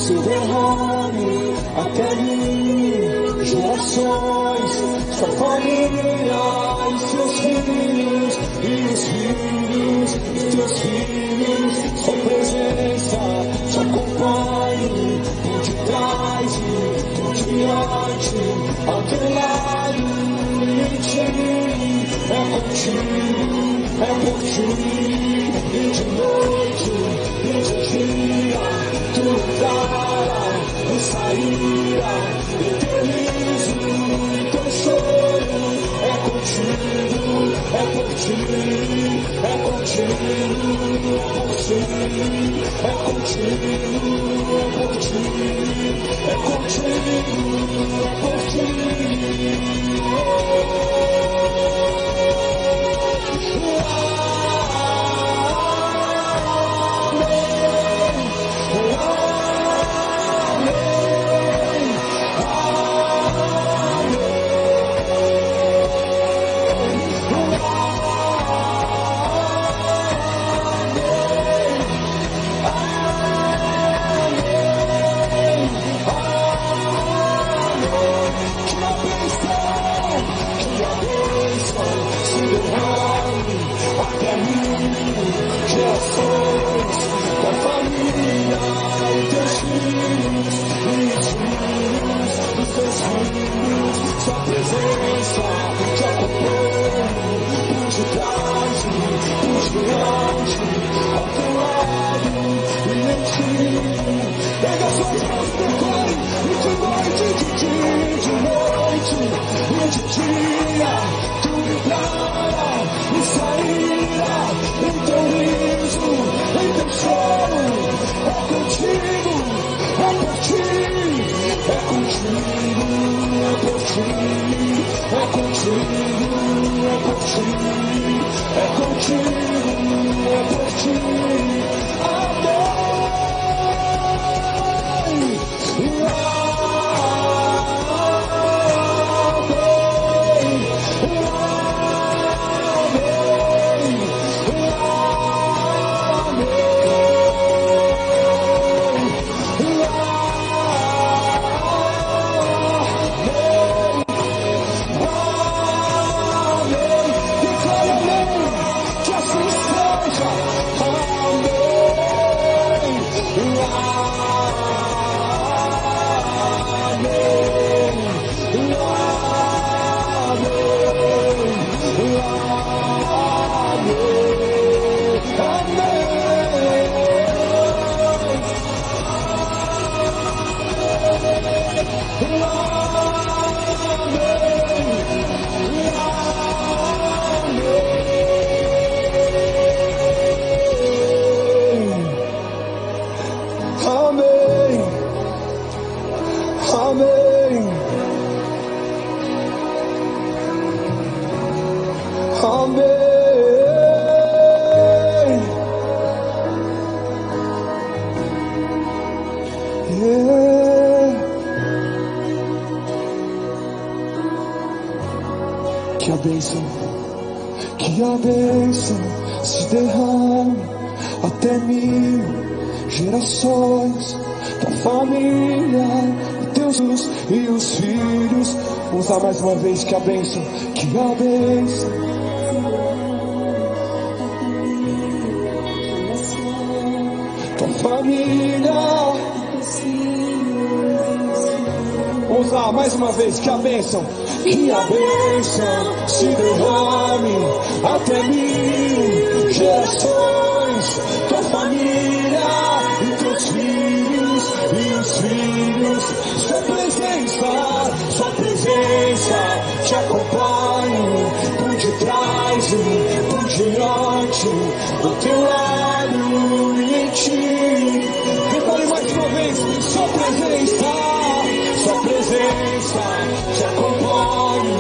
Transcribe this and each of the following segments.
se derrame até mim. Gerações, sua família e seus filhos, e os filhos dos teus filhos. Sua presença te acompanhe por detrás e por diante, ao teu lado e em ti. É contigo, é por ti, e de noite e de dia, tu entrará e sairá, e teu riso e teu choro. É contigo, é por ti, é contigo, é por ti, é contigo, é por ti, é contigo, é por ti. Gerações, da família e teus filhos, e os filhos dos teus filhos. Sua presença te acompanha por detrás e por diante, ao teu lado e em ti. Pega suas mãos, declare, e de noite e de dia, tu entrará e sairá, em teu riso, em teu choro. É contigo, é por ti, é contigo, é por ti, é contigo, é por ti, é contigo, é por ti. Que a bênção se derrame até mim, gerações da família, teus filhos e os filhos. Vamos lá mais uma vez, que a bênção da família. Vamos lá mais uma vez, que a bênção se derrame até mim, gerações, tua família e teus filhos e os filhos. Sua presença te acompanhe por detrás e por diante, do teu lado e em ti. Repare mais uma vez, sua presença te acompanhe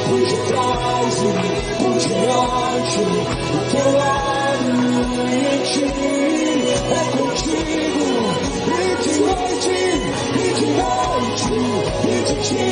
por detrás e por diante, do teu lado e em ti. É contigo, e de noite, e de dia.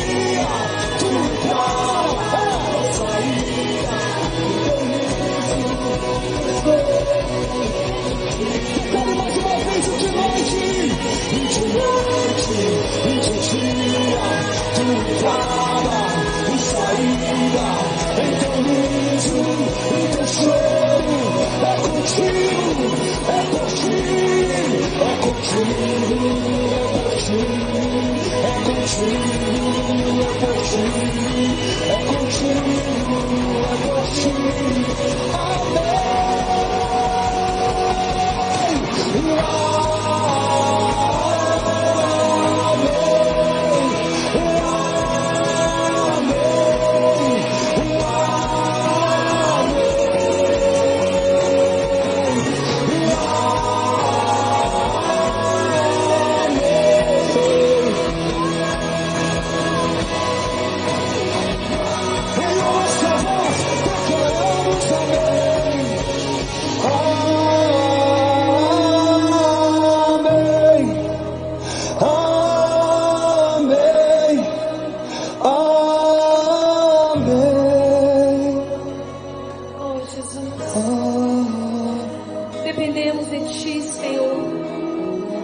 Dependemos de Ti, Senhor.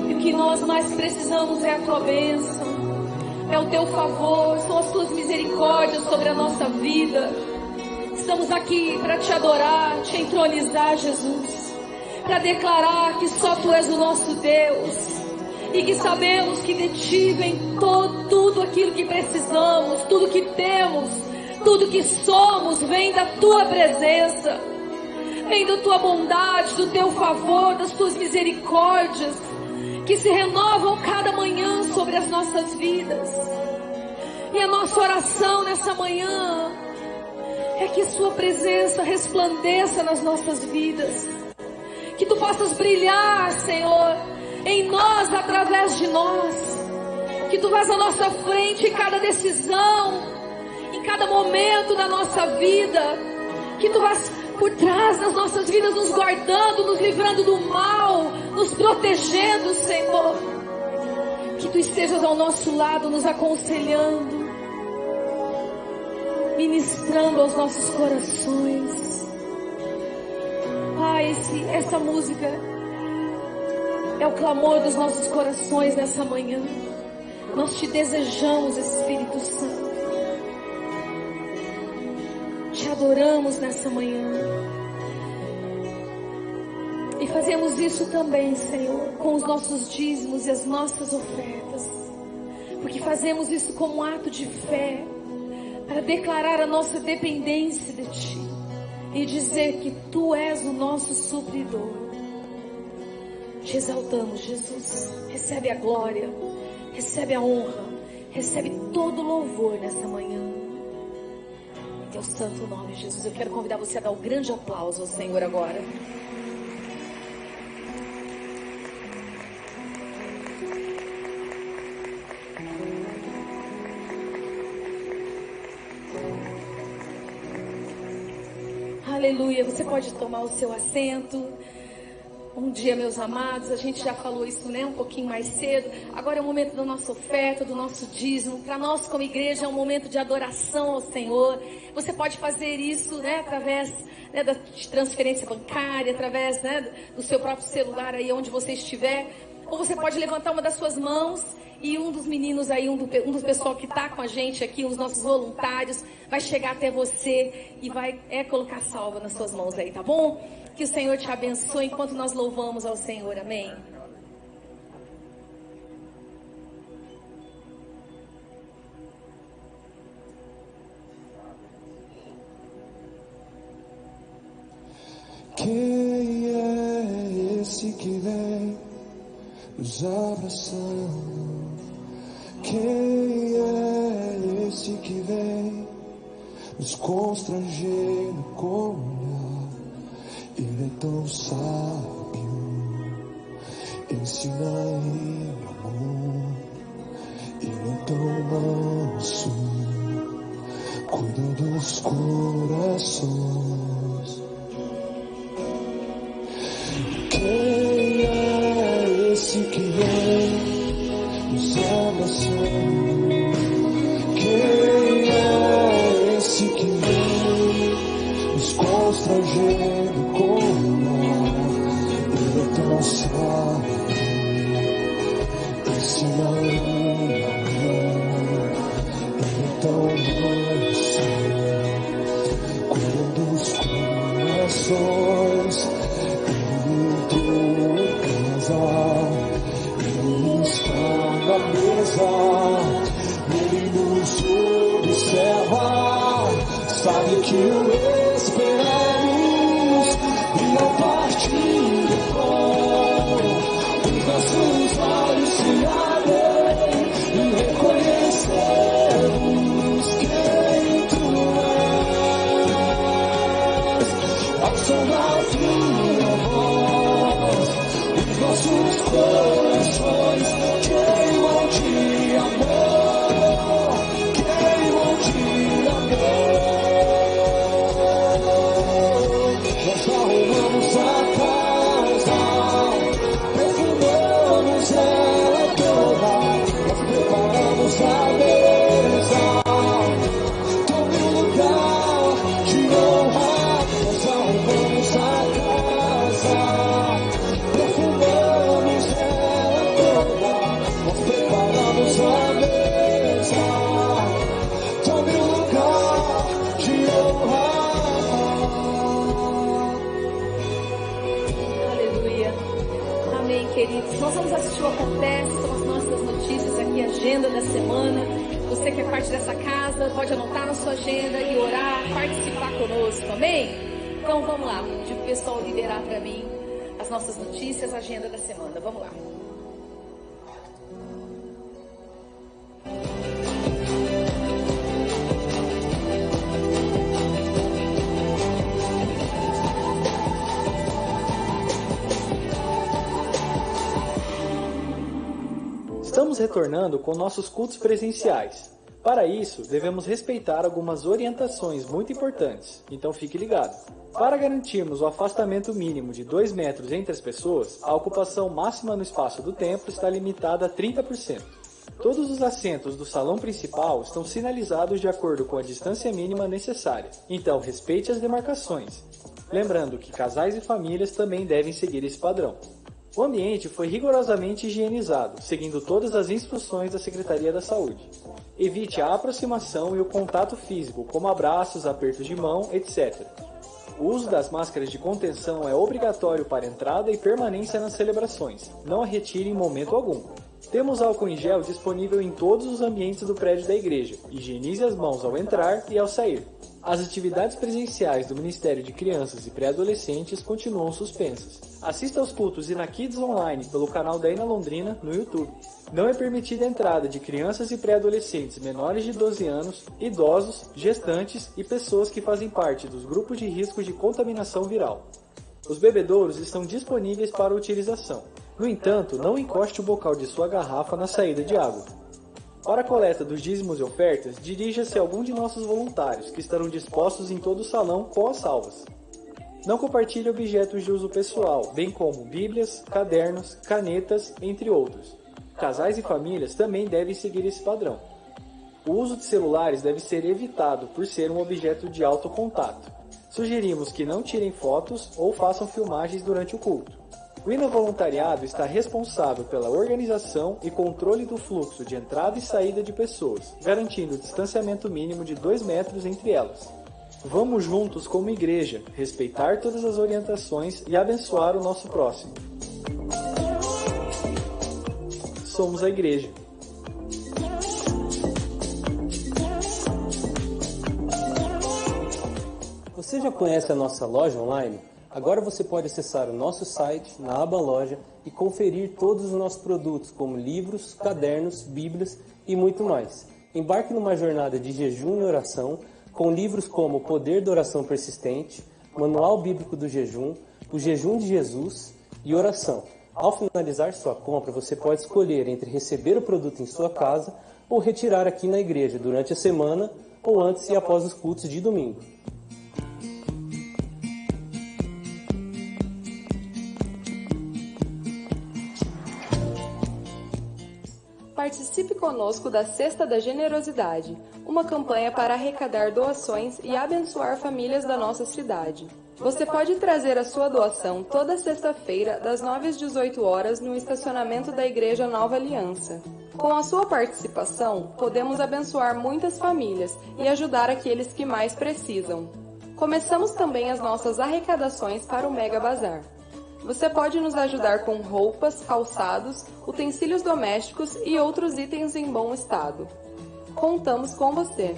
E o que nós mais precisamos é a Tua bênção, é o Teu favor, são as Tuas misericórdias sobre a nossa vida. Estamos aqui para Te adorar, Te entronizar, Jesus, para declarar que só Tu és o nosso Deus, e que sabemos que de Ti vem tudo aquilo que precisamos, tudo que temos, tudo que somos, vem da Tua presença, vem da Tua bondade, do Teu favor, das Tuas misericórdias, que se renovam cada manhã sobre as nossas vidas. E a nossa oração nessa manhã é que Sua presença resplandeça nas nossas vidas, que Tu faças brilhar, Senhor, em nós, através de nós, que Tu vás à nossa frente em cada decisão, em cada momento da nossa vida, que Tu vás por trás das nossas vidas, nos guardando, nos livrando do mal, nos protegendo, Senhor. Que Tu estejas ao nosso lado, nos aconselhando, ministrando aos nossos corações. Pai, essa música é o clamor dos nossos corações nessa manhã. Nós Te desejamos, Espírito Santo. Te adoramos nessa manhã. E fazemos isso também, Senhor, com os nossos dízimos e as nossas ofertas. Porque fazemos isso como um ato de fé, para declarar a nossa dependência de Ti e dizer que Tu és o nosso supridor. Te exaltamos, Jesus. Recebe a glória, recebe a honra, recebe todo o louvor nessa manhã. Em Teu santo nome, Jesus. Eu quero convidar você a dar um grande aplauso ao Senhor agora. Aleluia. Você pode tomar o seu assento. Bom dia, meus amados. A gente já falou isso, né, um pouquinho mais cedo. Agora é o momento da nossa oferta, do nosso dízimo. Para nós como igreja é um momento de adoração ao Senhor. Você pode fazer isso, né, através, né, da transferência bancária, através, né, do seu próprio celular aí onde você estiver. Ou você pode levantar uma das suas mãos e um dos meninos aí, um do pessoal que está com a gente aqui, os nossos voluntários, vai chegar até você e vai colocar salva nas suas mãos aí, tá bom? Que o Senhor te abençoe enquanto nós louvamos ao Senhor, amém? Quem é esse que vem nos abraçando? Quem é esse que vem nos constrangendo com o olhar? Ele é tão sábio, ensina em amor. Ele é tão manso, cuida dos corações. Quem é esse que vem nos abraçando? Quem é esse que vem nos constrangendo com o olhar? Ele é tão sábio, ensina em amor. Ele é tão manso, cuida dos corações. Ele entrou em casa, ele casa, Ele nos observa, sabe que o esperamos, e ao partir do pão, os nossos olhos se abrem e reconhecemos quem Tu és. Ao som da Tua voz, os nossos corações queimam de amor, queimam de amor. Nós arrumamos a casa, perfumamos ela toda, nós preparamos a mesa, tome um lugar de honra. Nós arrumamos a casa, perfumamos ela toda, nós preparamos a mesa, tome um lugar de honra. Aleluia. Amém, queridos. Nós vamos assistir o Acontece, são as nossas notícias aqui, agenda da semana. Você que é parte dessa casa, pode anotar na sua agenda e orar, participar conosco, amém? Então vamos lá, pedir o pessoal liderar para mim as nossas notícias, a agenda da semana. Vamos lá. Estamos retornando com nossos cultos presenciais. Para isso, devemos respeitar algumas orientações muito importantes, então fique ligado. Para garantirmos o afastamento mínimo de 2 metros entre as pessoas, a ocupação máxima no espaço do templo está limitada a 30%. Todos os assentos do salão principal estão sinalizados de acordo com a distância mínima necessária, então respeite as demarcações. Lembrando que casais e famílias também devem seguir esse padrão. O ambiente foi rigorosamente higienizado, seguindo todas as instruções da Secretaria da Saúde. Evite a aproximação e o contato físico, como abraços, apertos de mão, etc. O uso das máscaras de contenção é obrigatório para entrada e permanência nas celebrações. Não a retire em momento algum. Temos álcool em gel disponível em todos os ambientes do prédio da igreja. Higienize as mãos ao entrar e ao sair. As atividades presenciais do Ministério de Crianças e Pré-Adolescentes continuam suspensas. Assista aos cultos Inakids Online pelo canal da Ina Londrina no YouTube. Não é permitida a entrada de crianças e pré-adolescentes menores de 12 anos, idosos, gestantes e pessoas que fazem parte dos grupos de risco de contaminação viral. Os bebedouros estão disponíveis para utilização. No entanto, não encoste o bocal de sua garrafa na saída de água. Para a coleta dos dízimos e ofertas, dirija-se a algum de nossos voluntários, que estarão dispostos em todo o salão com as salvas. Não compartilhe objetos de uso pessoal, bem como bíblias, cadernos, canetas, entre outros. Casais e famílias também devem seguir esse padrão. O uso de celulares deve ser evitado por ser um objeto de alto contato. Sugerimos que não tirem fotos ou façam filmagens durante o culto. O Ina Voluntariado está responsável pela organização e controle do fluxo de entrada e saída de pessoas, garantindo o distanciamento mínimo de 2 metros entre elas. Vamos juntos como igreja, respeitar todas as orientações e abençoar o nosso próximo. Somos a igreja. Você já conhece a nossa loja online? Agora você pode acessar o nosso site na aba Loja e conferir todos os nossos produtos, como livros, cadernos, bíblias e muito mais. Embarque numa jornada de jejum e oração, com livros como O Poder da Oração Persistente, Manual Bíblico do Jejum, O Jejum de Jesus e Oração. Ao finalizar sua compra, você pode escolher entre receber o produto em sua casa ou retirar aqui na igreja durante a semana ou antes e após os cultos de domingo. Participe conosco da Cesta da Generosidade, uma campanha para arrecadar doações e abençoar famílias da nossa cidade. Você pode trazer a sua doação toda sexta-feira, das 9 às 18 horas, no estacionamento da Igreja Nova Aliança. Com a sua participação, podemos abençoar muitas famílias e ajudar aqueles que mais precisam. Começamos também as nossas arrecadações para o Mega Bazar. Você pode nos ajudar com roupas, calçados, utensílios domésticos e outros itens em bom estado. Contamos com você!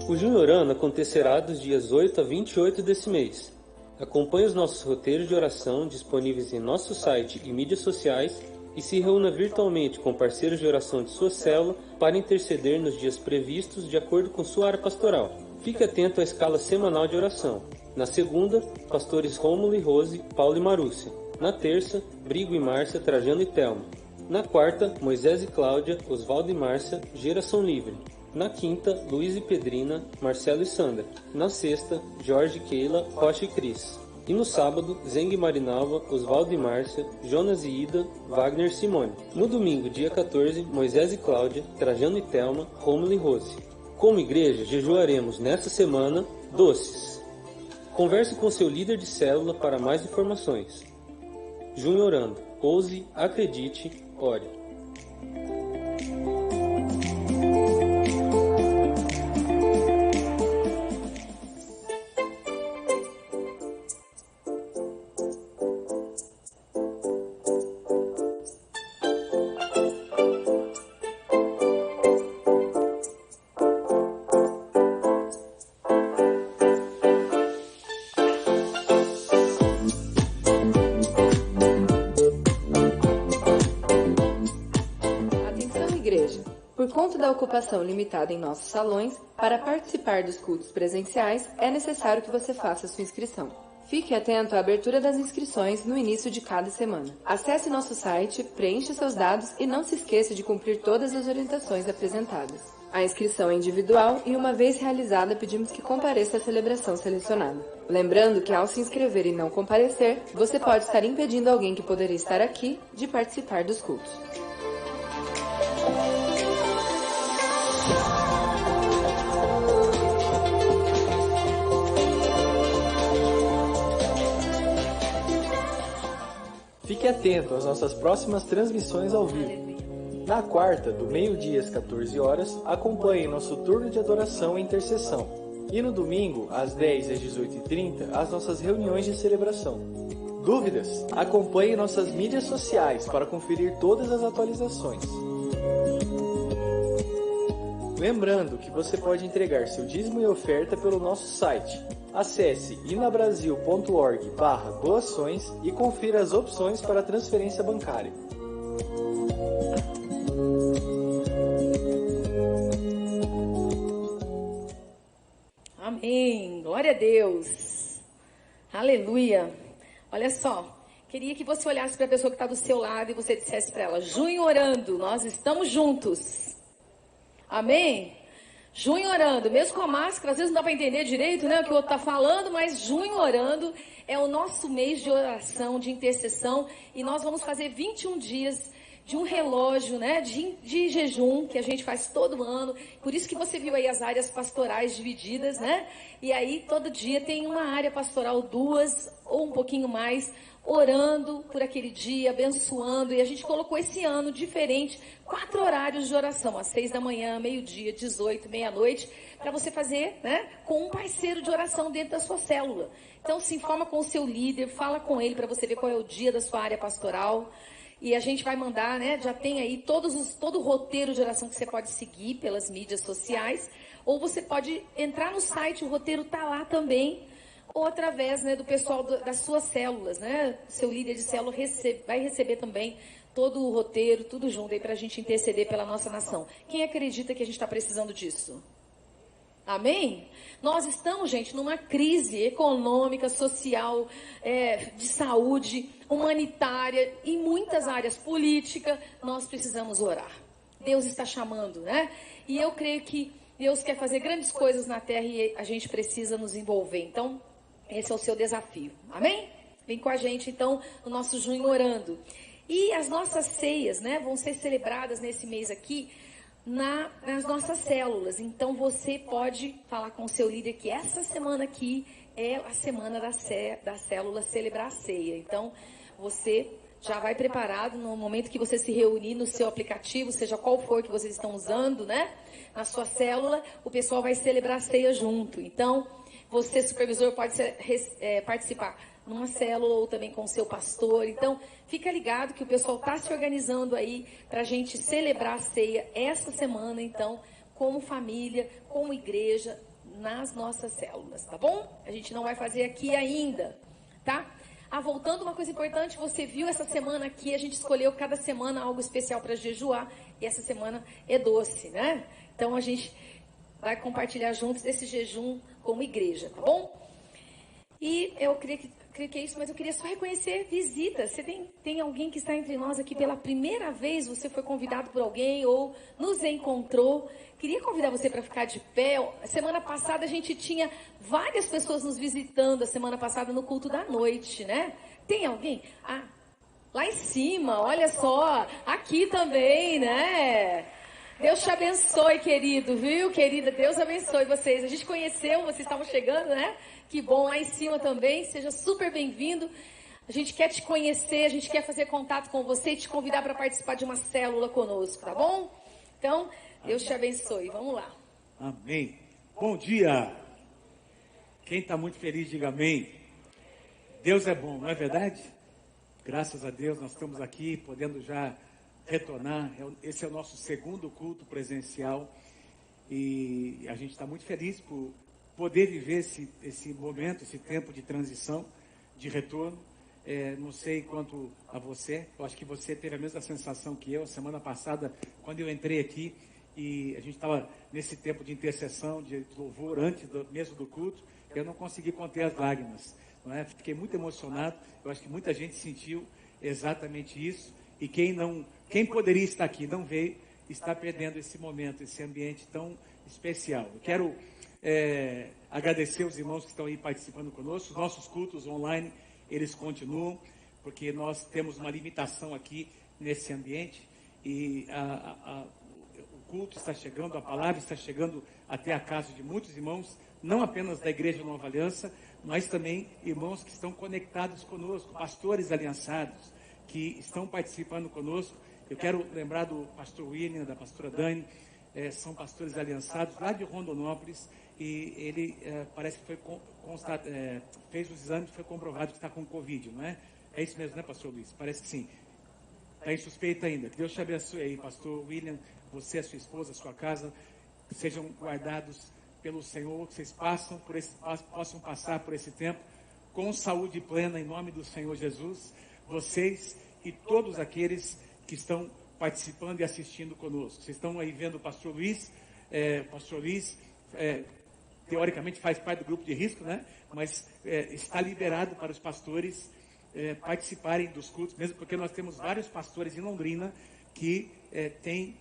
O Junho Orando acontecerá dos dias 8 a 28 desse mês. Acompanhe os nossos roteiros de oração disponíveis em nosso site e mídias sociais e se reúna virtualmente com parceiros de oração de sua célula para interceder nos dias previstos de acordo com sua área pastoral. Fique atento à escala semanal de oração. Na segunda, pastores Rômulo e Rose, Paulo e Marúcia. Na terça, Brigo e Márcia, Trajano e Telma. Na quarta, Moisés e Cláudia, Osvaldo e Márcia, Geração Livre. Na quinta, Luiz e Pedrina, Marcelo e Sandra. Na sexta, Jorge, Keila, Rocha e Cris. E no sábado, Zeng e Marinalva, Osvaldo e Márcia, Jonas e Ida, Wagner e Simone. No domingo, dia 14, Moisés e Cláudia, Trajano e Telma, Rômulo e Rose. Como igreja, jejuaremos nesta semana doces. Converse com seu líder de célula para mais informações. Junho Orando. Ouse, acredite, ore. Por conta da ocupação limitada em nossos salões, para participar dos cultos presenciais, é necessário que você faça sua inscrição. Fique atento à abertura das inscrições no início de cada semana. Acesse nosso site, preencha seus dados e não se esqueça de cumprir todas as orientações apresentadas. A inscrição é individual e, uma vez realizada, pedimos que compareça à celebração selecionada. Lembrando que, ao se inscrever e não comparecer, você pode estar impedindo alguém que poderia estar aqui de participar dos cultos. Fique atento às nossas próximas transmissões ao vivo. Na quarta, do meio-dia às 14 horas, acompanhe nosso turno de adoração e intercessão. E no domingo, às 10 às 18h30, as nossas reuniões de celebração. Dúvidas? Acompanhe nossas mídias sociais para conferir todas as atualizações. Lembrando que você pode entregar seu dízimo e oferta pelo nosso site. Acesse inabrasil.org/doações e confira as opções para transferência bancária. Amém. Glória a Deus. Aleluia. Olha só, queria que você olhasse para a pessoa que está do seu lado e você dissesse para ela: Junho Orando, nós estamos juntos. Amém? Junho Orando, mesmo com a máscara, às vezes não dá para entender direito, né, o que o outro está falando, mas Junho Orando é o nosso mês de oração, de intercessão, e nós vamos fazer 21 dias de um relógio, né, de jejum, que a gente faz todo ano. Por isso que você viu aí as áreas pastorais divididas, né? E aí todo dia tem uma área pastoral, 2 ou um pouquinho mais, orando por aquele dia, abençoando. E a gente colocou esse ano diferente, 4 horários de oração, às 6 da manhã, meio-dia, 18, meia-noite, para você fazer, né, com um parceiro de oração dentro da sua célula. Então se informa com o seu líder, fala com ele para você ver qual é o dia da sua área pastoral. E a gente vai mandar, né, já tem aí todo o roteiro de oração que você pode seguir pelas mídias sociais, ou você pode entrar no site, o roteiro está lá também, ou através, né, do pessoal das suas células, né, seu líder de célula vai receber também todo o roteiro, tudo junto aí para a gente interceder pela nossa nação. Quem acredita que a gente está precisando disso? Amém? Nós estamos, gente, numa crise econômica, social, de saúde, humanitária, em muitas áreas, política. Nós precisamos orar. Deus está chamando, né? E eu creio que Deus quer fazer grandes coisas na terra e a gente precisa nos envolver. Então, esse é o seu desafio. Amém? Vem com a gente, então, no nosso Junho Orando. E as nossas ceias, né, vão ser celebradas nesse mês aqui, nas nossas células. Então você pode falar com o seu líder que essa semana aqui é a semana da célula celebrar a ceia. Então você já vai preparado no momento que você se reunir no seu aplicativo, seja qual for que vocês estão usando, né? Na sua célula, o pessoal vai celebrar a ceia junto. Então, você, supervisor, pode participar numa célula ou também com o seu pastor. Então, fica ligado que o pessoal está se organizando aí para a gente celebrar a ceia essa semana, então, como família, como igreja, nas nossas células, tá bom? A gente não vai fazer aqui ainda, tá? Voltando, uma coisa importante, você viu essa semana aqui, a gente escolheu cada semana algo especial para jejuar, e essa semana é doce, né? Então, a gente vai compartilhar juntos esse jejum como igreja, tá bom? E eu creio que é isso, mas eu queria só reconhecer visitas. Você tem alguém que está entre nós aqui pela primeira vez, você foi convidado por alguém ou nos encontrou. Queria convidar você para ficar de pé. Semana passada a gente tinha várias pessoas nos visitando, a semana passada no culto da noite, né? Tem alguém? Lá em cima, olha só, aqui também, né? Deus te abençoe, querido, viu, querida? Deus abençoe vocês. A gente conheceu, vocês estavam chegando, né? Que bom, lá em cima também. Seja super bem-vindo. A gente quer te conhecer, a gente quer fazer contato com você e te convidar para participar de uma célula conosco, tá bom? Então, Deus te abençoe. Vamos lá. Amém. Bom dia. Quem está muito feliz, diga amém. Deus é bom, não é verdade? Graças a Deus, nós estamos aqui podendo já retornar. Esse é o nosso segundo culto presencial e a gente está muito feliz por poder viver esse momento, esse tempo de transição, de retorno. Não sei quanto a você, eu acho que você teve a mesma sensação que eu, semana passada, quando eu entrei aqui e a gente estava nesse tempo de intercessão, de louvor, antes mesmo do culto, eu não consegui conter as lágrimas, não é? Fiquei muito emocionado, eu acho que muita gente sentiu exatamente isso, e quem poderia estar aqui, não veio, está perdendo esse momento, esse ambiente tão especial. Eu quero agradecer os irmãos que estão aí participando conosco. Os nossos cultos online, eles continuam, porque nós temos uma limitação aqui nesse ambiente, e o culto está chegando, a palavra está chegando até a casa de muitos irmãos, não apenas da Igreja Nova Aliança, mas também irmãos que estão conectados conosco, pastores aliançados, que estão participando conosco. Eu quero lembrar do pastor William, da pastora Dani, são pastores aliançados lá de Rondonópolis, e ele parece que fez os exames e foi comprovado que está com Covid, não é? É isso mesmo, né, pastor Luiz? Parece que sim. Está em suspeita ainda. Que Deus te abençoe aí, pastor William, você, a sua esposa, a sua casa, sejam guardados pelo Senhor, que vocês possam passar por esse tempo com saúde plena, em nome do Senhor Jesus, vocês e todos aqueles que estão participando e assistindo conosco. Vocês estão aí vendo o pastor Luiz, teoricamente faz parte do grupo de risco, né? Mas está liberado para os pastores participarem dos cultos, mesmo porque nós temos vários pastores em Londrina que têm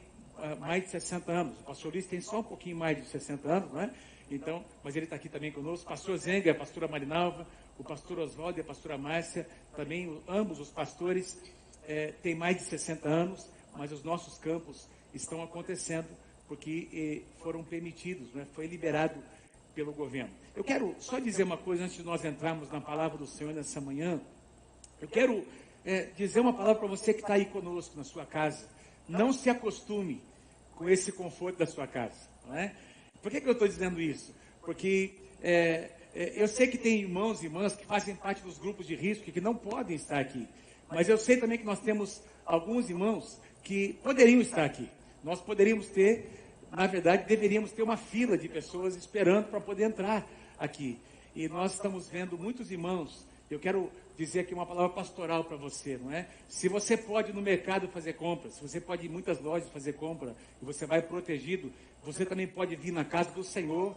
mais de 60 anos. O pastor Luiz tem só um pouquinho mais de 60 anos, né? Então, mas ele está aqui também conosco. O pastor Zenga, a pastora Marinalva, o pastor Oswaldo e a pastora Márcia, também ambos os pastores têm mais de 60 anos, mas os nossos campos estão acontecendo porque foram permitidos, né? Foi liberado pelo governo. Eu quero só dizer uma coisa antes de nós entrarmos na palavra do Senhor nessa manhã. Eu quero dizer uma palavra para você que está aí conosco na sua casa. Não se acostume com esse conforto da sua casa, não é? Por que eu estou dizendo isso? Porque eu sei que tem irmãos e irmãs que fazem parte dos grupos de risco e que não podem estar aqui. Mas eu sei também que nós temos alguns irmãos que poderiam estar aqui. Nós poderíamos ter, na verdade, deveríamos ter uma fila de pessoas esperando para poder entrar aqui. E nós estamos vendo muitos irmãos. Eu quero dizer aqui uma palavra pastoral para você, não é? Se você pode ir no mercado fazer compras, se você pode ir em muitas lojas fazer compra, e você vai protegido, você também pode vir na casa do Senhor.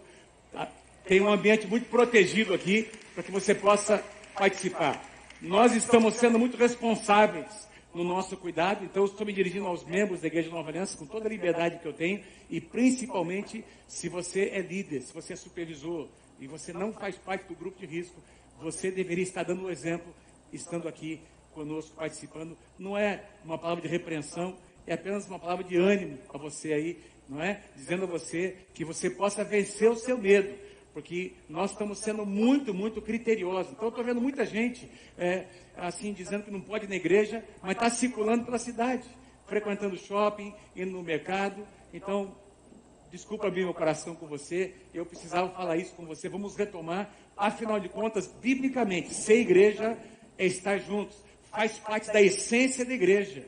Tá? Tem um ambiente muito protegido aqui, para que você possa participar. Nós estamos sendo muito responsáveis no nosso cuidado, então eu estou me dirigindo aos membros da Igreja Nova Aliança com toda a liberdade que eu tenho, e principalmente se você é líder, se você é supervisor, e você não faz parte do grupo de risco, você deveria estar dando o exemplo, estando aqui conosco, participando. Não é uma palavra de repreensão, é apenas uma palavra de ânimo para você aí, não é? Dizendo a você que você possa vencer o seu medo, porque nós estamos sendo muito, muito criteriosos. Então, eu estou vendo muita gente, assim, dizendo que não pode ir na igreja, mas está circulando pela cidade, frequentando shopping, indo no mercado. Então, desculpa abrir meu coração com você, eu precisava falar isso com você. Vamos retomar, afinal de contas, biblicamente, ser igreja é estar juntos, faz parte da essência da igreja,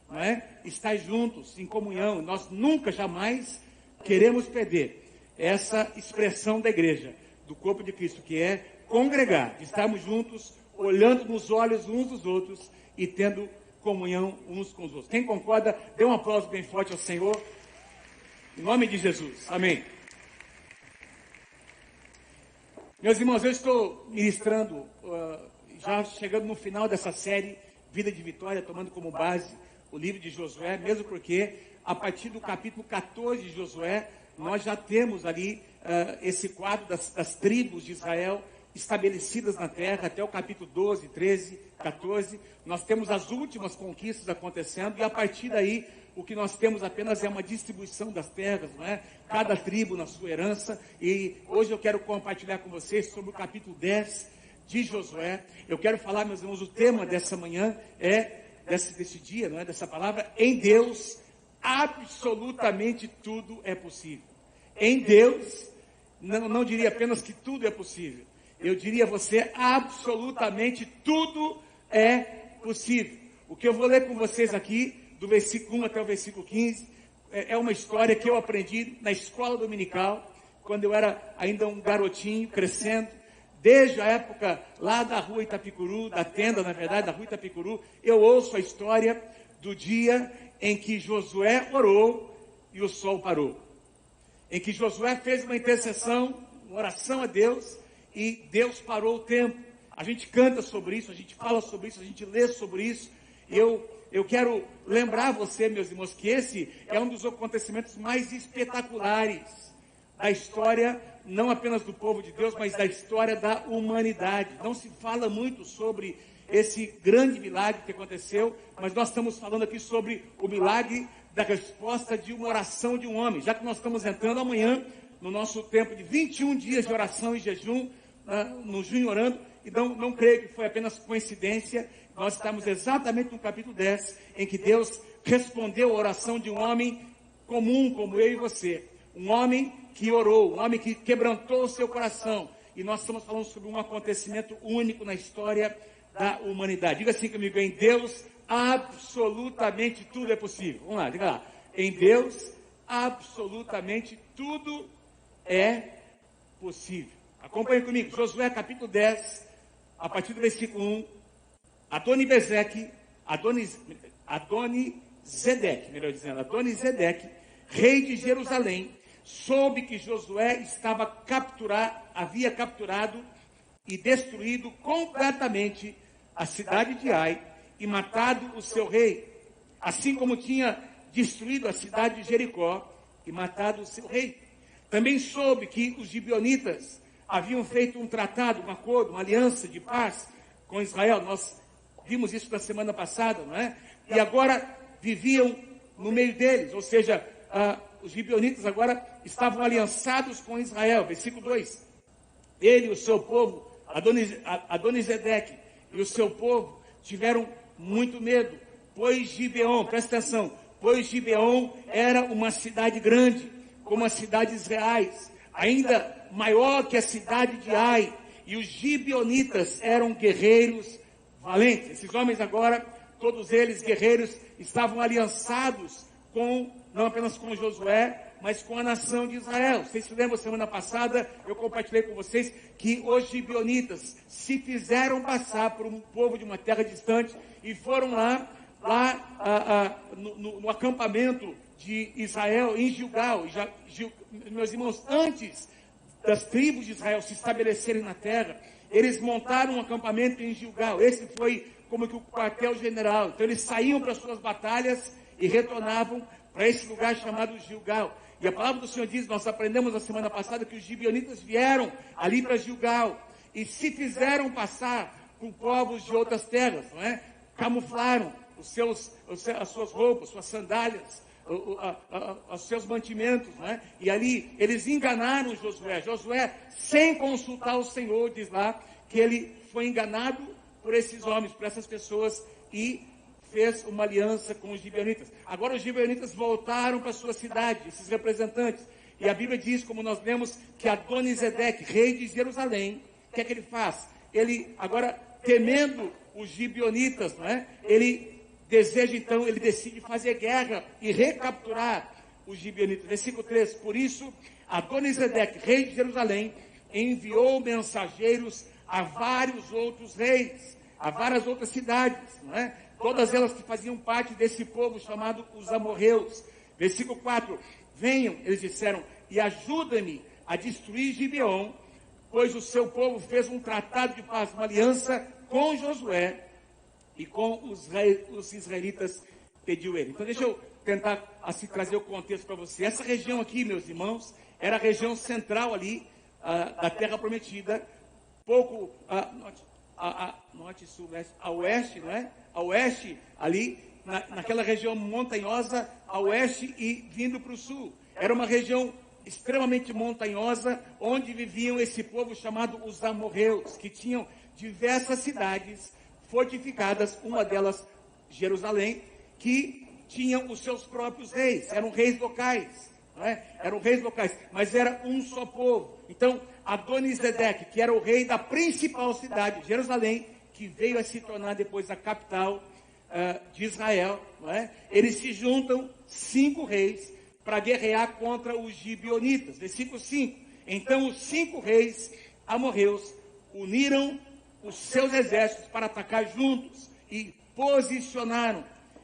não é? Estar juntos, em comunhão. Nós nunca, jamais queremos perder essa expressão da igreja, do corpo de Cristo, que é congregar, de estarmos juntos, olhando nos olhos uns dos outros e tendo comunhão uns com os outros. Quem concorda, dê um aplauso bem forte ao Senhor, em nome de Jesus. Amém. Meus irmãos, eu estou ministrando, já chegando no final dessa série, Vida de Vitória, tomando como base o livro de Josué, mesmo porque a partir do capítulo 14 de Josué, nós já temos ali esse quadro das tribos de Israel estabelecidas na terra, até o capítulo 12, 13, 14. Nós temos as últimas conquistas acontecendo, e a partir daí, o que nós temos apenas é uma distribuição das terras, não é? Cada tribo na sua herança. E hoje eu quero compartilhar com vocês sobre o capítulo 10 de Josué. Eu quero falar, meus irmãos, o tema dessa manhã desse dia, não é? Dessa palavra, em Deus, absolutamente tudo é possível. Em Deus, não diria apenas que tudo é possível. Eu diria a você, absolutamente tudo é possível. O que eu vou ler com vocês aqui, do versículo 1 até o versículo 15, é uma história que eu aprendi na escola dominical, quando eu era ainda um garotinho, crescendo. Desde a época lá da rua Itapicuru, da tenda, na verdade, da rua Itapicuru, eu ouço a história do dia em que Josué orou e o sol parou. Em que Josué fez uma intercessão, uma oração a Deus, e Deus parou o tempo. A gente canta sobre isso, a gente fala sobre isso, a gente lê sobre isso. Eu quero lembrar você, meus irmãos, que esse é um dos acontecimentos mais espetaculares da história, não apenas do povo de Deus, mas da história da humanidade. Não se fala muito sobre esse grande milagre que aconteceu, mas nós estamos falando aqui sobre o milagre da resposta de uma oração de um homem, já que nós estamos entrando amanhã no nosso tempo de 21 dias de oração e jejum, no junho orando, e não creio que foi apenas coincidência. Nós estamos exatamente no capítulo 10, em que Deus respondeu a oração de um homem comum, como eu e você, um homem que orou, um homem que quebrantou o seu coração, e nós estamos falando sobre um acontecimento único na história da humanidade. Diga assim comigo: em Deus, absolutamente tudo é possível. Vamos lá, diga lá. Em Deus, absolutamente tudo é possível. Acompanhe comigo, Josué capítulo 10, a partir do versículo 1. Adonizedeque, rei de Jerusalém, soube que Josué havia capturado e destruído completamente a cidade de Ai e matado o seu rei, assim como tinha destruído a cidade de Jericó e matado o seu rei. Também soube que os gibeonitas haviam feito um tratado, um acordo, uma aliança de paz com Israel. Nós vimos isso na semana passada, não é? E agora viviam no meio deles, ou seja, os gibeonitas agora estavam aliançados com Israel. Versículo 2. Ele e o seu povo, Adonizedeque e o seu povo tiveram muito medo, pois Gibeon, presta atenção, pois Gibeon era uma cidade grande, como as cidades reais, ainda maior que a cidade de Ai, e os gibeonitas eram guerreiros valentes. Esses homens agora, todos eles guerreiros, estavam aliançados não apenas com Josué, mas com a nação de Israel. Vocês se lembram, semana passada, eu compartilhei com vocês que os gibeonitas se fizeram passar por um povo de uma terra distante e foram lá no acampamento de Israel, em Gilgal. Meus irmãos, antes das tribos de Israel se estabelecerem na terra, eles montaram um acampamento em Gilgal. Esse foi como que o quartel-general. Então eles saíam para suas batalhas e retornavam para esse lugar chamado Gilgal. E a palavra do Senhor diz, nós aprendemos na semana passada, que os gibeonitas vieram ali para Gilgal e se fizeram passar por povos de outras terras, não é? Camuflaram as suas roupas, suas sandálias, os seus mantimentos, né? E ali eles enganaram Josué. Josué, sem consultar o Senhor, diz lá que ele foi enganado por esses homens, por essas pessoas, e fez uma aliança com os gibeonitas. Agora os gibeonitas voltaram para sua cidade, esses representantes. E a Bíblia diz, como nós lemos, que Adonisedeque, rei de Jerusalém, o que é que ele faz? Ele, agora, temendo os gibeonitas, não é? Ele deseja, então, ele decide fazer guerra e recapturar os gibeonitas. Versículo 3, por isso, Adonisedeque, rei de Jerusalém, enviou mensageiros a vários outros reis, a várias outras cidades, não é? Todas elas que faziam parte desse povo chamado os amorreus. Versículo 4, venham, eles disseram, e ajuda-me a destruir Gibeon, pois o seu povo fez um tratado de paz, uma aliança com Josué e com os israelitas, pediu ele. Então deixa eu tentar assim trazer o contexto para você. Essa região aqui, meus irmãos, era a região central ali da Terra Prometida, pouco norte, sul, leste, a oeste, não é? A oeste ali, naquela região montanhosa, a oeste e vindo para o sul. Era uma região extremamente montanhosa, onde viviam esse povo chamado os amorreus, que tinham diversas cidades fortificadas, uma delas Jerusalém, que tinham os seus próprios reis, eram reis locais, não é? Eram reis locais, mas era um só povo. Então, Adonisedeque, que era o rei da principal cidade, Jerusalém, que veio a se tornar depois a capital de Israel, não é? Eles se juntam, 5 reis, para guerrear contra os gibeonitas. Versículo 5. Então os 5 reis amorreus uniram os seus exércitos para atacar juntos e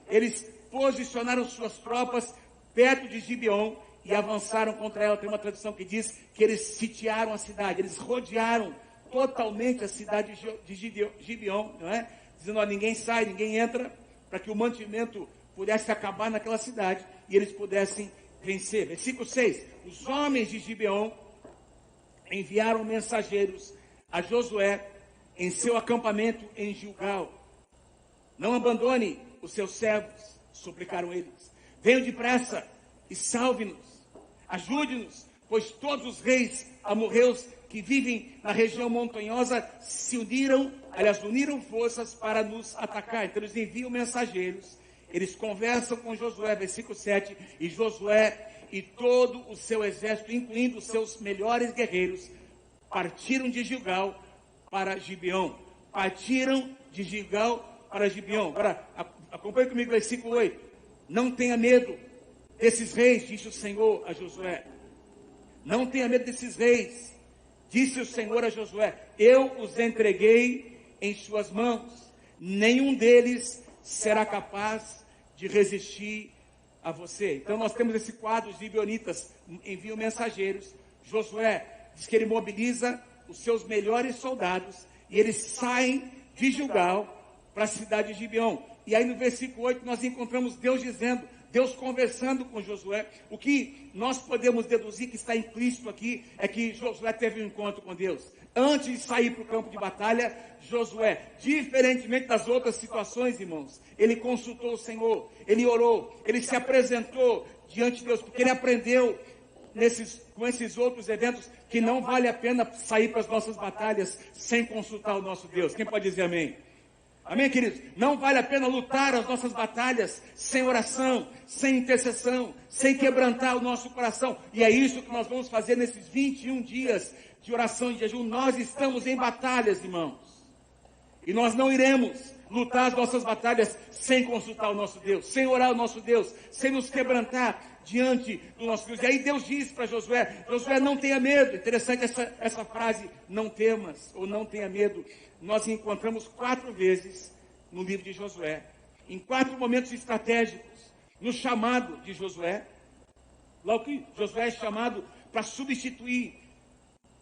eles posicionaram suas tropas perto de Gibeon e avançaram contra ela. Tem uma tradução que diz que eles sitiaram a cidade, eles rodearam totalmente a cidade de Gibeon, não é? Dizendo, ó, ninguém sai, ninguém entra, para que o mantimento pudesse acabar naquela cidade e eles pudessem vencer. Versículo 6. Os homens de Gibeon enviaram mensageiros a Josué em seu acampamento em Gilgal. Não abandone os seus servos, suplicaram eles. Venham depressa e salve-nos. Ajude-nos, pois todos os reis amorreus que vivem na região montanhosa se uniram forças para nos atacar. Então eles enviam mensageiros. Eles conversam com Josué, versículo 7, e Josué e todo o seu exército, incluindo os seus melhores guerreiros, partiram de Gilgal para Gibeon. Partiram de Gilgal para Gibeon. Agora, acompanhe comigo o versículo 8. Não tenha medo desses reis, disse o Senhor a Josué. Não tenha medo desses reis, disse o Senhor a Josué. Eu os entreguei em suas mãos. Nenhum deles será capaz de resistir a você. Então nós temos esse quadro, os gibeonitas enviam mensageiros, Josué diz que ele mobiliza os seus melhores soldados e eles saem de Gilgal para a cidade de Gibeon. E aí no versículo 8 nós encontramos Deus dizendo, Deus conversando com Josué. O que nós podemos deduzir que está implícito aqui é que Josué teve um encontro com Deus. Antes de sair para o campo de batalha, Josué, diferentemente das outras situações, irmãos, ele consultou o Senhor, ele orou, ele se apresentou diante de Deus, porque ele aprendeu com esses outros eventos que não vale a pena sair para as nossas batalhas sem consultar o nosso Deus. Quem pode dizer amém? Amém, queridos? Não vale a pena lutar as nossas batalhas sem oração, sem intercessão, sem quebrantar o nosso coração. E é isso que nós vamos fazer nesses 21 dias de oração e de jejum. Nós estamos em batalhas, irmãos. E nós não iremos lutar as nossas batalhas sem consultar o nosso Deus, sem orar o nosso Deus, sem nos quebrantar diante do nosso Deus. E aí Deus diz para Josué, Josué, não tenha medo. Interessante essa frase, não temas ou não tenha medo. Nós encontramos 4 vezes no livro de Josué, em 4 momentos estratégicos, no chamado de Josué, logo que Josué é chamado para substituir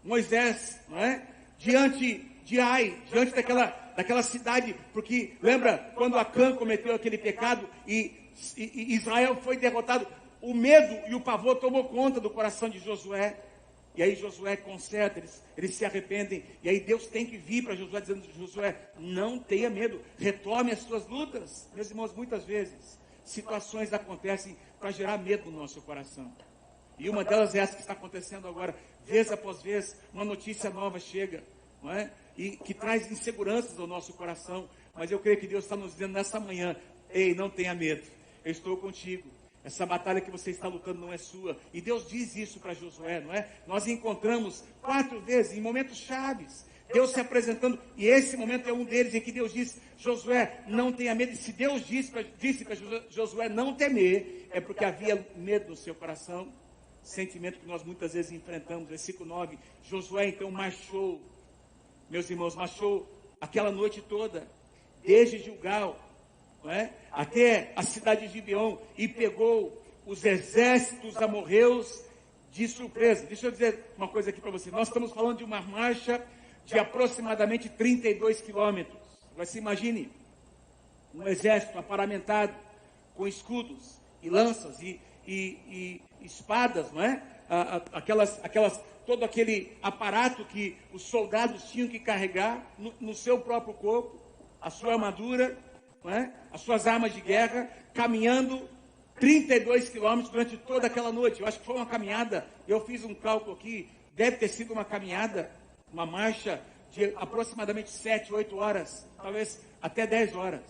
Moisés, não é? Diante de Ai, diante daquela cidade, porque lembra quando Acã cometeu aquele pecado e Israel foi derrotado, o medo e o pavor tomou conta do coração de Josué, e aí Josué conserta, eles se arrependem, e aí Deus tem que vir para Josué dizendo, Josué, não tenha medo, retome as suas lutas. Meus irmãos, muitas vezes situações acontecem para gerar medo no nosso coração. E uma delas é essa que está acontecendo agora. Vez após vez, uma notícia nova chega, não é? E que traz inseguranças ao nosso coração. Mas eu creio que Deus está nos dizendo nessa manhã: ei, não tenha medo, eu estou contigo. Essa batalha que você está lutando não é sua. E Deus diz isso para Josué, não é? Nós encontramos 4 vezes, em momentos chaves, Deus se apresentando, e esse momento é um deles em que Deus diz: Josué, não tenha medo. E se Deus disse para Josué não temer, é porque havia medo no seu coração, sentimento que nós muitas vezes enfrentamos. Versículo 9, Josué então marchou, meus irmãos, marchou aquela noite toda, desde Gilgal, não é? Até a cidade de Gibeon, e pegou os exércitos amorreus de surpresa. Deixa eu dizer uma coisa aqui para você. Nós estamos falando de uma marcha de aproximadamente 32 quilômetros. Agora se imagine um exército aparamentado com escudos e lanças e espadas, não é? Todo aquele aparato que os soldados tinham que carregar no seu próprio corpo, a sua armadura, não é? As suas armas de guerra, caminhando 32 quilômetros durante toda aquela noite. Eu acho que foi uma caminhada, eu fiz um cálculo aqui, deve ter sido uma caminhada, uma marcha de aproximadamente 7, 8 horas, talvez até 10 horas.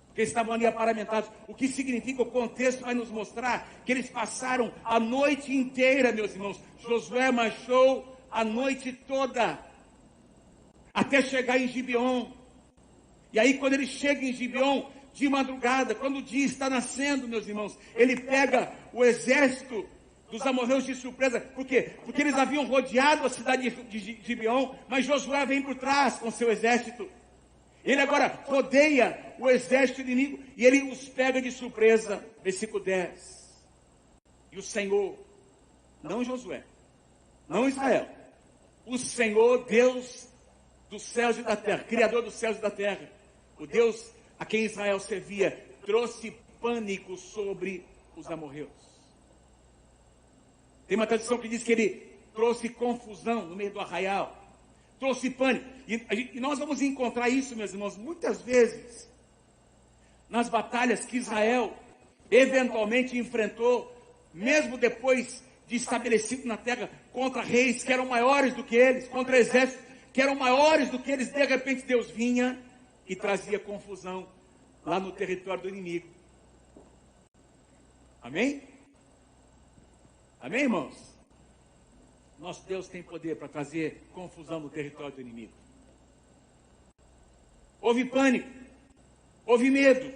Porque eles estavam ali aparamentados. O que significa? O contexto vai nos mostrar que eles passaram a noite inteira, meus irmãos. Josué marchou a noite toda, até chegar em Gibeon. E aí quando ele chega em Gibeon, de madrugada, quando o dia está nascendo, meus irmãos, ele pega o exército dos amorreus de surpresa. Por quê? Porque eles haviam rodeado a cidade de Gibeon, mas Josué vem por trás com seu exército. Ele agora rodeia o exército inimigo e ele os pega de surpresa. Versículo 10. E o Senhor, não Josué, não Israel, o Senhor, Deus dos céus e da terra, Criador dos céus e da terra, o Deus a quem Israel servia, trouxe pânico sobre os amorreus. Tem uma tradição que diz que ele trouxe confusão no meio do arraial. Trouxe pânico. E nós vamos encontrar isso, meus irmãos, muitas vezes, nas batalhas que Israel eventualmente enfrentou, mesmo depois de estabelecido na terra, contra reis que eram maiores do que eles, contra exércitos que eram maiores do que eles. De repente Deus vinha e trazia confusão lá no território do inimigo. Amém? Amém, irmãos? Nosso Deus tem poder para trazer confusão no território do inimigo. Houve pânico, houve medo,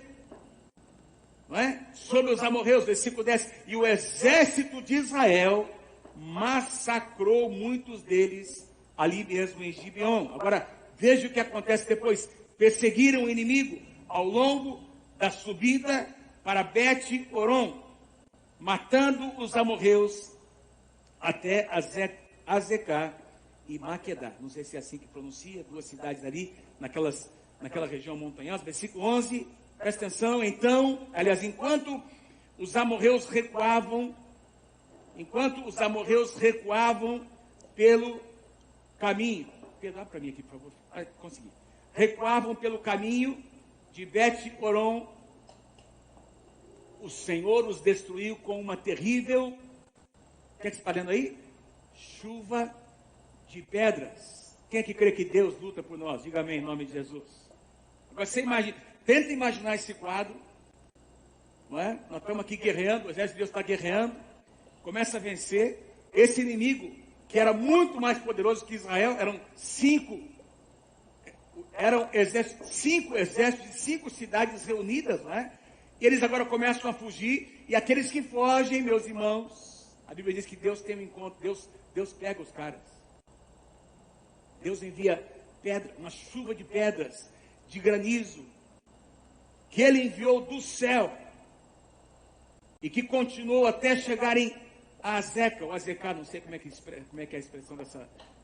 não é? Sobre os amorreus, versículo 10. E o exército de Israel massacrou muitos deles ali mesmo em Gibeon. Agora, veja o que acontece depois. Perseguiram o inimigo ao longo da subida para Bet-Horon, matando os amorreus até Azecá e Maquedá. Não sei se é assim que pronuncia, 2 cidades ali, naquela região montanhosa. Versículo 11, presta atenção. Então, aliás, enquanto os amorreus recuavam pelo caminho, dá para mim aqui, por favor, consegui. Recuavam pelo caminho de Bet-Horon, o Senhor os destruiu com uma terrível, o que é que você está lendo aí? Chuva de pedras. Quem é que crê que Deus luta por nós? Diga amém em nome de Jesus. Agora você imagina, tenta imaginar esse quadro, não é? Nós estamos aqui guerreando, o exército de Deus está guerreando, começa a vencer esse inimigo, que era muito mais poderoso que Israel. Eram 5 exércitos de 5 cidades reunidas, não é? E eles agora começam a fugir, e aqueles que fogem, meus irmãos, a Bíblia diz que Deus tem um encontro, Deus pega os caras. Deus envia pedra, uma chuva de pedras, de granizo, que Ele enviou do céu, e que continuou até chegarem a Azeca, ou Azecá, não sei como é que é a expressão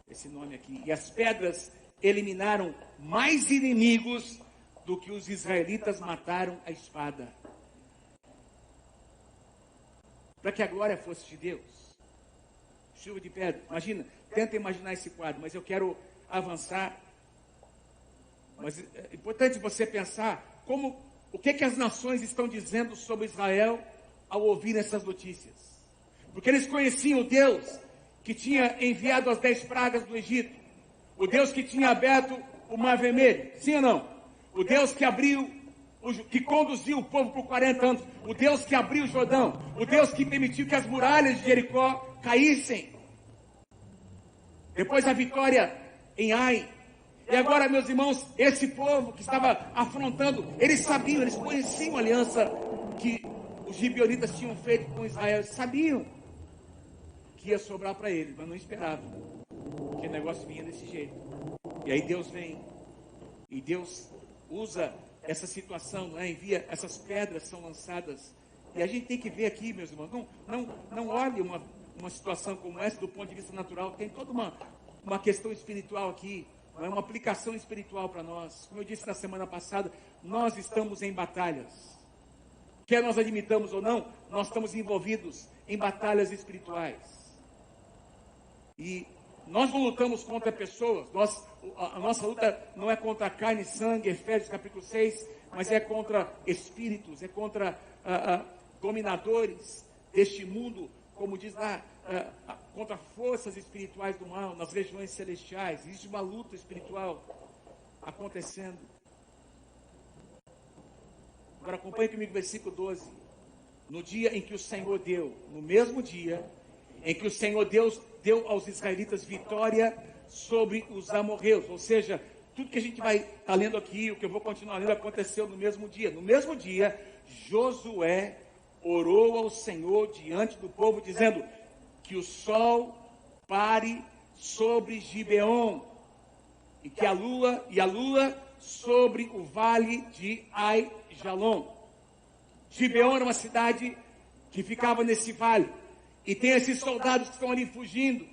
desse nome aqui. E as pedras eliminaram mais inimigos do que os israelitas mataram a espada. Para que a glória fosse de Deus. Chuva de pedra. Imagina, tenta imaginar esse quadro, mas eu quero avançar. Mas é importante você pensar o que as nações estão dizendo sobre Israel ao ouvir essas notícias. Porque eles conheciam o Deus que tinha enviado as 10 pragas do Egito. O Deus que tinha aberto o Mar Vermelho. Sim ou não? O Deus que abriu, que conduziu o povo por 40 anos. O Deus que abriu o Jordão. O Deus que permitiu que as muralhas de Jericó caíssem. Depois a vitória em Ai. E agora, meus irmãos, esse povo que estava afrontando, eles sabiam, eles conheciam a aliança que os gibeonitas tinham feito com Israel. Eles sabiam que ia sobrar para eles, mas não esperavam que o negócio vinha desse jeito. E aí Deus vem, e Deus usa essa situação, né? Envia, essas pedras são lançadas. E a gente tem que ver aqui, meus irmãos, não olhe uma situação como essa do ponto de vista natural. Tem toda uma questão espiritual aqui, não é uma aplicação espiritual para nós. Como eu disse na semana passada, nós estamos em batalhas. Quer nós admitamos ou não, nós estamos envolvidos em batalhas espirituais. E nós não lutamos contra pessoas, a nossa luta não é contra carne e sangue, Efésios capítulo 6, mas é contra espíritos, é contra dominadores deste mundo, como diz lá, contra forças espirituais do mal, nas regiões celestiais. Existe uma luta espiritual acontecendo. Agora acompanhe comigo o versículo 12. No dia em que o Senhor deu, no mesmo dia em que o Senhor Deus deu aos israelitas vitória sobre os amorreus, ou seja, tudo que a gente vai estar lendo aqui, o que eu vou continuar lendo, aconteceu no mesmo dia. No mesmo dia, Josué orou ao Senhor diante do povo, dizendo que o sol pare sobre Gibeon, e que a lua sobre o vale de Ai-Jalon. Gibeon era uma cidade que ficava nesse vale, e tem esses soldados que estão ali fugindo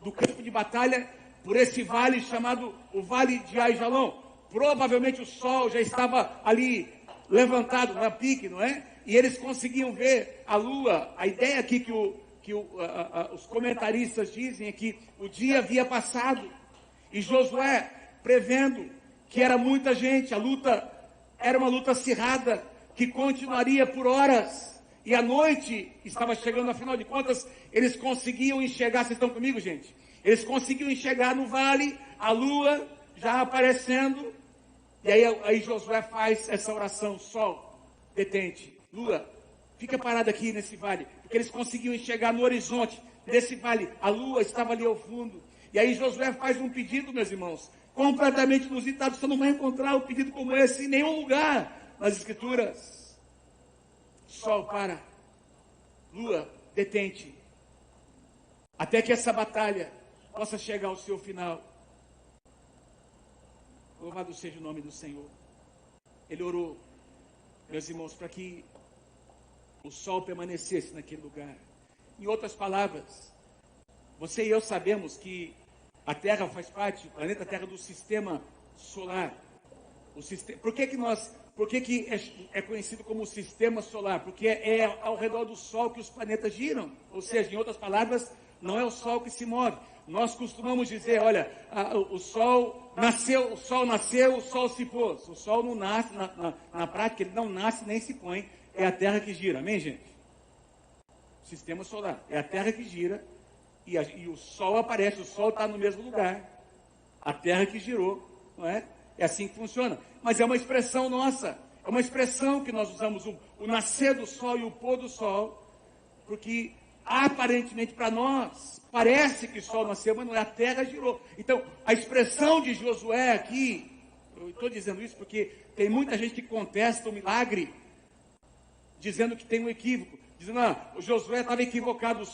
do campo de batalha por esse vale chamado o Vale de Ai-Jalon. Provavelmente o sol já estava ali levantado na pique, não é? E eles conseguiam ver a lua. A ideia aqui que os comentaristas dizem é que o dia havia passado, e Josué, prevendo que era muita gente, a luta era uma luta acirrada, que continuaria por horas, e a noite estava chegando. Afinal de contas, eles conseguiam enxergar. Vocês estão comigo, gente? Eles conseguiam enxergar no vale, a lua já aparecendo, e aí Josué faz essa oração: sol, detente, lua, fica parada aqui nesse vale, porque eles conseguiam enxergar no horizonte desse vale, a lua estava ali ao fundo. E aí Josué faz um pedido, meus irmãos, completamente inusitado. Você não vai encontrar um pedido como esse em nenhum lugar nas Escrituras. Sol, para. Lua, detente. Até que essa batalha possa chegar ao seu final. Louvado seja o nome do Senhor. Ele orou, meus irmãos, para que o sol permanecesse naquele lugar. Em outras palavras, você e eu sabemos que a Terra faz parte, o planeta Terra, do sistema solar. Por que é conhecido como sistema solar? Porque é ao redor do Sol que os planetas giram. Ou seja, em outras palavras, não é o Sol que se move. Nós costumamos dizer, olha, o Sol nasceu, o Sol se pôs. O Sol não nasce, na prática, ele não nasce nem se põe. É a Terra que gira. Amém, gente? Sistema solar. É a Terra que gira e o Sol aparece. O Sol está no mesmo lugar. A Terra que girou, não é? É assim que funciona. Mas é uma expressão nossa. É uma expressão que nós usamos, o nascer do Sol e o pôr do Sol, porque aparentemente para nós parece que o Sol nasceu, mas não é, a Terra girou. Então, a expressão de Josué aqui, eu estou dizendo isso porque tem muita gente que contesta o milagre, dizendo que tem um equívoco, dizendo, o Josué estava equivocado,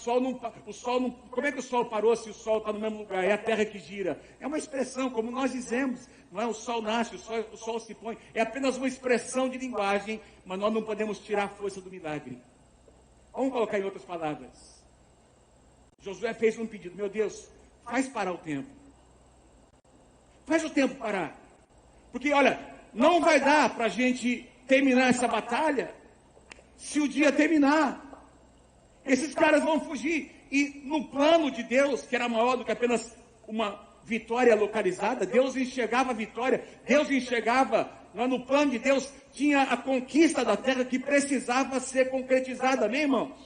como é que o Sol parou se o Sol está no mesmo lugar? É a Terra que gira. É uma expressão, como nós dizemos, não é o Sol nasce, o Sol se põe, é apenas uma expressão de linguagem, mas nós não podemos tirar a força do milagre. Vamos colocar em outras palavras. Josué fez um pedido: meu Deus, faz parar o tempo. Faz o tempo parar. Porque, olha, não vai dar para a gente terminar essa batalha se o dia terminar. Esses caras vão fugir. E no plano de Deus, que era maior do que apenas uma vitória localizada, Deus enxergava a vitória, Deus enxergava, no plano de Deus, tinha a conquista da terra que precisava ser concretizada, amém, irmãos?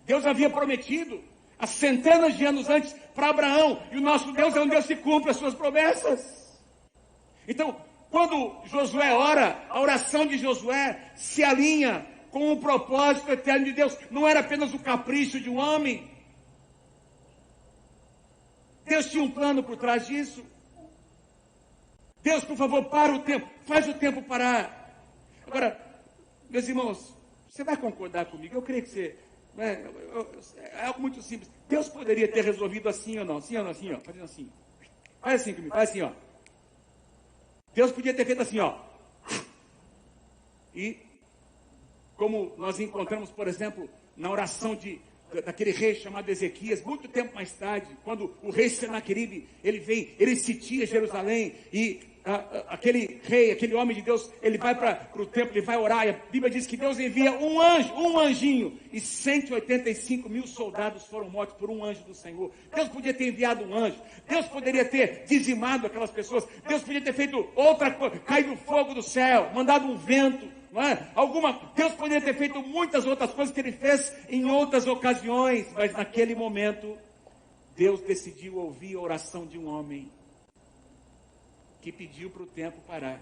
Deus havia prometido, há centenas de anos antes, para Abraão, e o nosso Deus é um Deus que cumpre as suas promessas. Então, quando Josué ora, a oração de Josué se alinha com o propósito eterno de Deus, não era apenas o capricho de um homem. Deus tinha um plano por trás disso. Deus, por favor, para o tempo, faz o tempo parar. Agora, meus irmãos, você vai concordar comigo? Eu creio que você... é algo muito simples. Deus poderia ter resolvido assim ou não? Assim ou não? Assim, ó. Fazendo assim. Faz assim comigo, faz assim, ó. Deus podia ter feito assim, ó. E, como nós encontramos, por exemplo, na oração daquele rei chamado Ezequias, muito tempo mais tarde, quando o rei Senaqueribe, ele vem, ele sitia Jerusalém, e aquele rei, aquele homem de Deus, ele vai para o templo, ele vai orar, e a Bíblia diz que Deus envia um anjo, um anjinho, e 185 mil soldados foram mortos por um anjo do Senhor. Deus podia ter enviado um anjo, Deus poderia ter dizimado aquelas pessoas, Deus podia ter feito outra coisa, caído fogo do céu, mandado um vento, não é? Deus poderia ter feito muitas outras coisas que ele fez em outras ocasiões, mas naquele momento, Deus decidiu ouvir a oração de um homem que pediu para o tempo parar.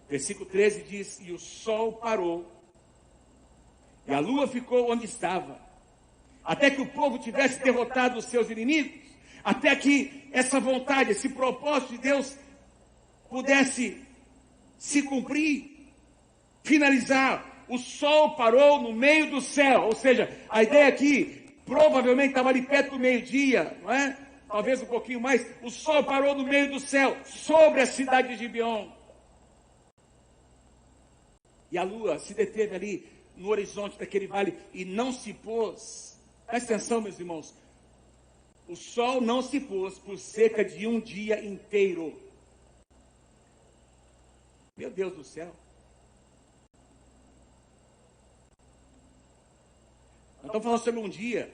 Versículo 13 diz, e o sol parou, e a lua ficou onde estava, até que o povo tivesse derrotado os seus inimigos, até que essa vontade, esse propósito de Deus pudesse se cumprir, finalizar. O sol parou no meio do céu, ou seja, a ideia aqui, provavelmente estava ali perto do meio-dia, não é? Talvez um pouquinho mais. O sol parou no meio do céu, sobre a cidade de Gibeon. E a lua se deteve ali no horizonte daquele vale e não se pôs. Presta atenção, meus irmãos. O sol não se pôs por cerca de um dia inteiro. Meu Deus do céu. Nós estamos falando sobre um dia,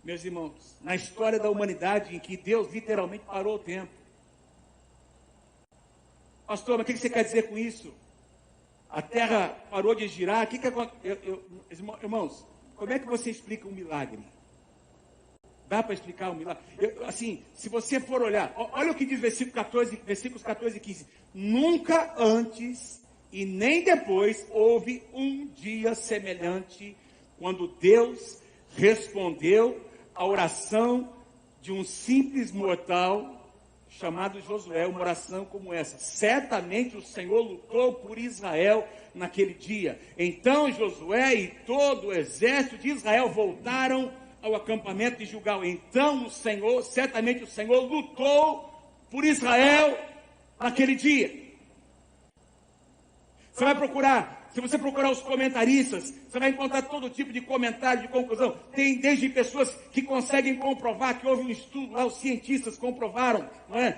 meus irmãos, na história da humanidade, em que Deus literalmente parou o tempo. Pastor, mas o que você quer dizer com isso? A terra parou de girar? Irmãos, como é que você explica um milagre? Dá para explicar um milagre? Assim, se você for olhar, olha o que diz versículos 14 e 15. Nunca antes e nem depois houve um dia semelhante quando Deus respondeu a oração de um simples mortal chamado Josué, uma oração como essa. Certamente o Senhor lutou por Israel naquele dia. Então Josué e todo o exército de Israel voltaram ao acampamento de Gilgal. Então certamente o Senhor lutou por Israel naquele dia. Você vai procurar, se você procurar os comentaristas, você vai encontrar todo tipo de comentário, de conclusão. Tem desde pessoas que conseguem comprovar, que houve um estudo lá, os cientistas comprovaram, não é?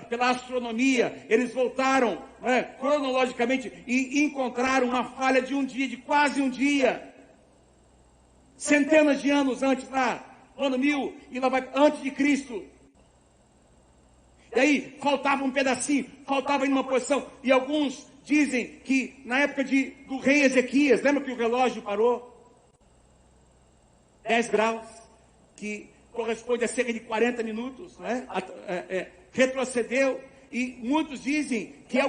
Pela astronomia, eles voltaram, não é? Cronologicamente e encontraram uma falha de um dia, de quase um dia. Centenas de anos antes lá, no ano 1000, e lá vai, antes de Cristo. E aí, faltava um pedacinho, faltava em uma posição, e alguns dizem que na época do rei Ezequias, lembra que o relógio parou? 10 graus, que corresponde a cerca de 40 minutos, não é? Retrocedeu, e muitos dizem que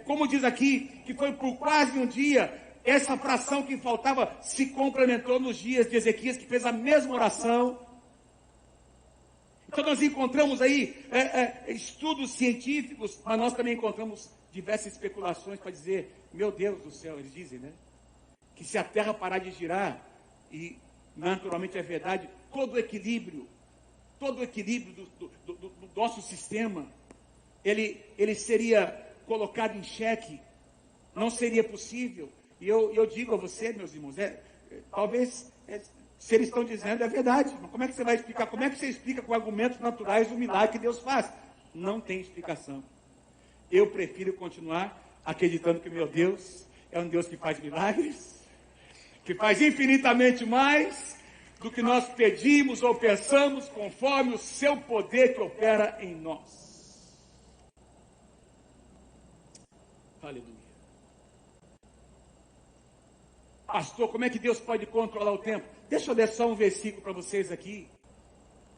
como diz aqui, que foi por quase um dia, essa fração que faltava se complementou nos dias de Ezequias, que fez a mesma oração. Então nós encontramos aí estudos científicos, mas nós também encontramos diversas especulações para dizer, meu Deus do céu, eles dizem, né? Que se a Terra parar de girar, e naturalmente é verdade, todo o equilíbrio do nosso sistema, ele seria colocado em xeque, não seria possível. E eu digo a você, meus irmãos, talvez, se eles estão dizendo, é verdade, mas como é que você vai explicar? Como é que você explica com argumentos naturais o milagre que Deus faz? Não tem explicação. Eu prefiro continuar acreditando que meu Deus é um Deus que faz milagres, que faz infinitamente mais do que nós pedimos ou pensamos, conforme o seu poder que opera em nós. Aleluia. Pastor, como é que Deus pode controlar o tempo? Deixa eu ler só um versículo para vocês aqui.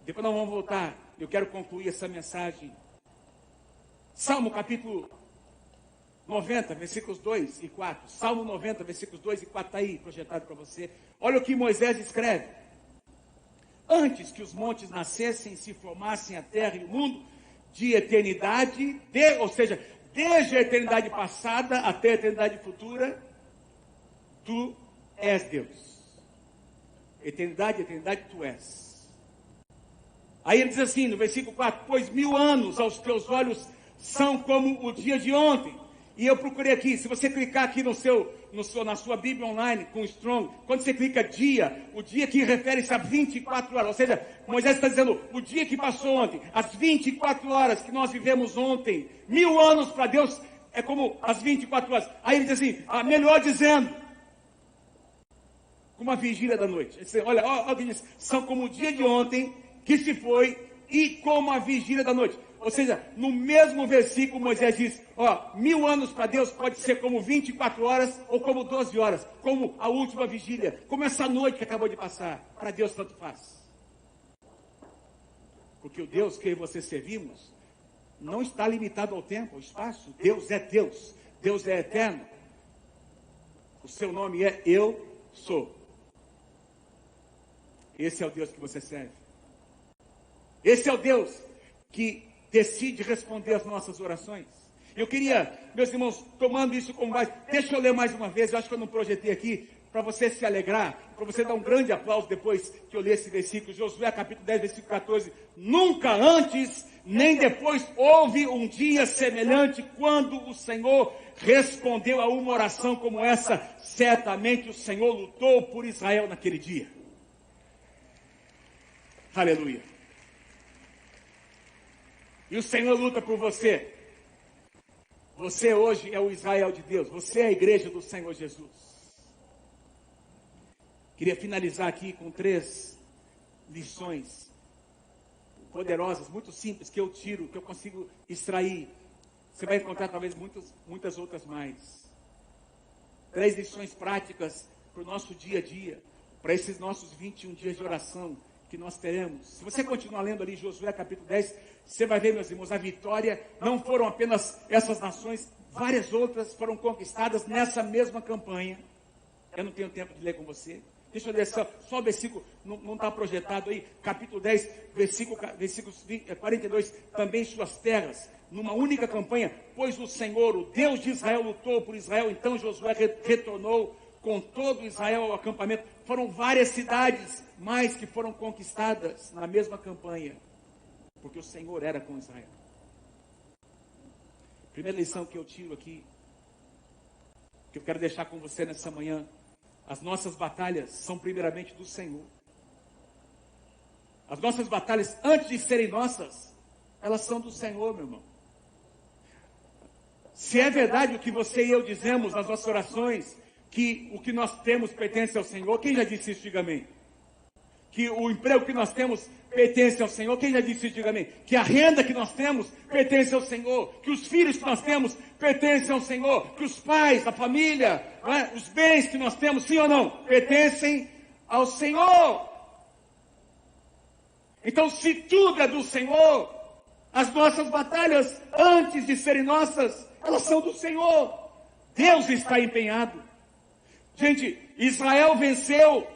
Depois nós vamos voltar. Eu quero concluir essa mensagem. Salmo capítulo 90, versículos 2 e 4. Salmo 90, versículos 2 e 4, está aí projetado para você. Olha o que Moisés escreve. Antes que os montes nascessem, se formassem a terra e o mundo, de eternidade, ou seja, desde a eternidade passada até a eternidade futura, tu és Deus. Eternidade, eternidade, tu és. Aí ele diz assim, no versículo 4, pois 1000 anos aos teus olhos são como o dia de ontem. E eu procurei aqui, se você clicar aqui na sua Bíblia online com o Strong, quando você clica dia, o dia que refere-se a 24 horas, ou seja, Moisés está dizendo, o dia que passou ontem, as 24 horas que nós vivemos ontem, 1000 anos para Deus é como as 24 horas. Aí ele diz assim, melhor dizendo, como a vigília da noite. Ele diz, olha o que diz, são como o dia de ontem que se foi e como a vigília da noite. Ou seja, no mesmo versículo Moisés diz, 1000 anos para Deus pode ser como 24 horas ou como 12 horas, como a última vigília, como essa noite que acabou de passar. Para Deus tanto faz. Porque o Deus que você servimos não está limitado ao tempo, ao espaço. Deus é Deus. Deus é eterno. O seu nome é Eu Sou. Esse é o Deus que você serve. Esse é o Deus que decide responder as nossas orações. Eu queria, meus irmãos, tomando isso como base, deixa eu ler mais uma vez, eu acho que eu não projetei aqui, para você se alegrar, para você dar um grande aplauso depois que eu ler esse versículo, Josué capítulo 10, versículo 14, nunca antes, nem depois, houve um dia semelhante, quando o Senhor respondeu a uma oração como essa, certamente o Senhor lutou por Israel naquele dia. Aleluia. E o Senhor luta por você. Você hoje é o Israel de Deus. Você é a igreja do Senhor Jesus. Queria finalizar aqui com 3 lições poderosas, muito simples, que eu tiro, que eu consigo extrair. Você vai encontrar talvez muitas outras mais. 3 lições práticas para o nosso dia a dia, para esses nossos 21 dias de oração que nós teremos. Se você continuar lendo ali Josué capítulo 10, você vai ver, meus irmãos, a vitória. Não foram apenas essas nações, várias outras foram conquistadas nessa mesma campanha. Eu não tenho tempo de ler com você. Deixa eu ler só o versículo, não está projetado aí, capítulo 10, versículos 42, também suas terras, numa única campanha, pois o Senhor, o Deus de Israel, lutou por Israel. Então Josué retornou com todo Israel ao acampamento. Foram várias cidades, mais que foram conquistadas na mesma campanha, porque o Senhor era com Israel. Primeira lição que eu tiro aqui, que eu quero deixar com você nessa manhã: as nossas batalhas são primeiramente do Senhor. As nossas batalhas, antes de serem nossas, elas são do Senhor, meu irmão. Se é verdade o que você e eu dizemos nas nossas orações, que o que nós temos pertence ao Senhor, quem já disse isso? Diga amém. Que o emprego que nós temos pertence ao Senhor, quem já disse isso? Diga amém. Que a renda que nós temos pertence ao Senhor, que os filhos que nós temos pertencem ao Senhor, que os pais, a família, os bens que nós temos, sim ou não, pertencem ao Senhor. Então, se tudo é do Senhor, as nossas batalhas, antes de serem nossas, elas são do Senhor. Deus está empenhado. Gente, Israel venceu,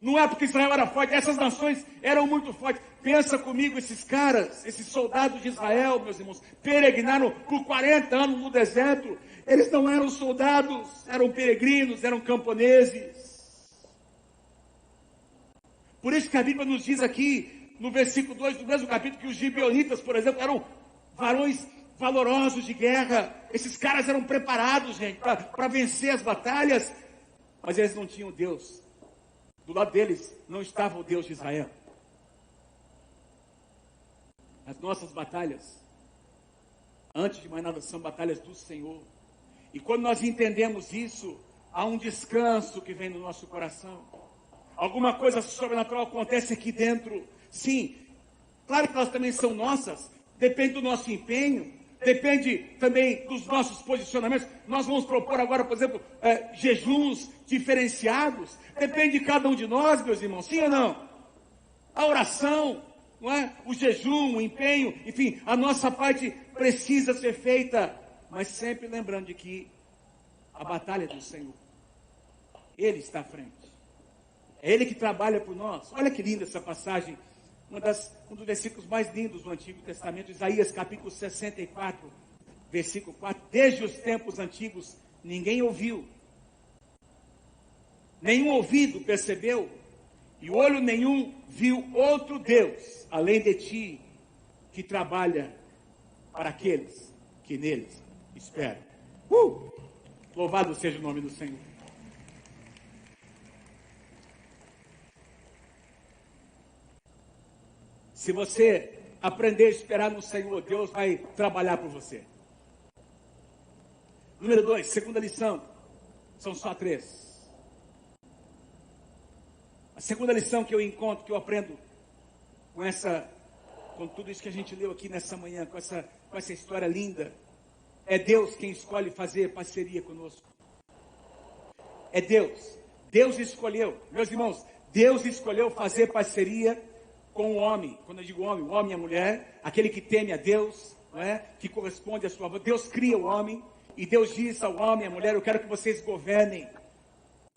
não é porque Israel era forte, essas nações eram muito fortes. Pensa comigo, esses caras, esses soldados de Israel, meus irmãos, peregrinaram por 40 anos no deserto. Eles não eram soldados, eram peregrinos, eram camponeses. Por isso que a Bíblia nos diz aqui, no versículo 2 do mesmo capítulo, que os gibeonitas, por exemplo, eram varões valorosos de guerra. Esses caras eram preparados, gente, para vencer as batalhas, mas eles não tinham Deus. Do lado deles não estava o Deus de Israel. As nossas batalhas, antes de mais nada, são batalhas do Senhor. E quando nós entendemos isso, há um descanso que vem no nosso coração. alguma coisa sobrenatural acontece aqui dentro. Sim, claro que elas também são nossas, depende do nosso empenho, depende também dos nossos posicionamentos. Nós vamos propor agora, por exemplo, jejuns diferenciados, depende de cada um de nós, meus irmãos, sim ou não? A oração, não é? O jejum, o empenho, enfim, a nossa parte precisa ser feita, mas sempre lembrando de que a batalha é do Senhor. Ele está à frente. É Ele que trabalha por nós. Olha que linda essa passagem. Um dos versículos mais lindos do Antigo Testamento, Isaías capítulo 64, versículo 4. Desde os tempos antigos, ninguém ouviu, nenhum ouvido percebeu, e olho nenhum viu outro Deus, além de ti, que trabalha para aqueles que neles esperam. Louvado seja o nome do Senhor. Se você aprender a esperar no Senhor, Deus vai trabalhar por você. Número 2, segunda lição. São só 3. A segunda lição que eu encontro, que eu aprendo com tudo isso que a gente leu aqui nessa manhã, com essa história linda, é Deus quem escolhe fazer parceria conosco. É Deus. Deus escolheu, meus irmãos, Deus escolheu fazer parceria com o homem. Quando eu digo homem, o homem e a mulher, aquele que teme a Deus, não é? Que corresponde à sua voz. Deus cria o homem e Deus diz ao homem e à mulher: eu quero que vocês governem.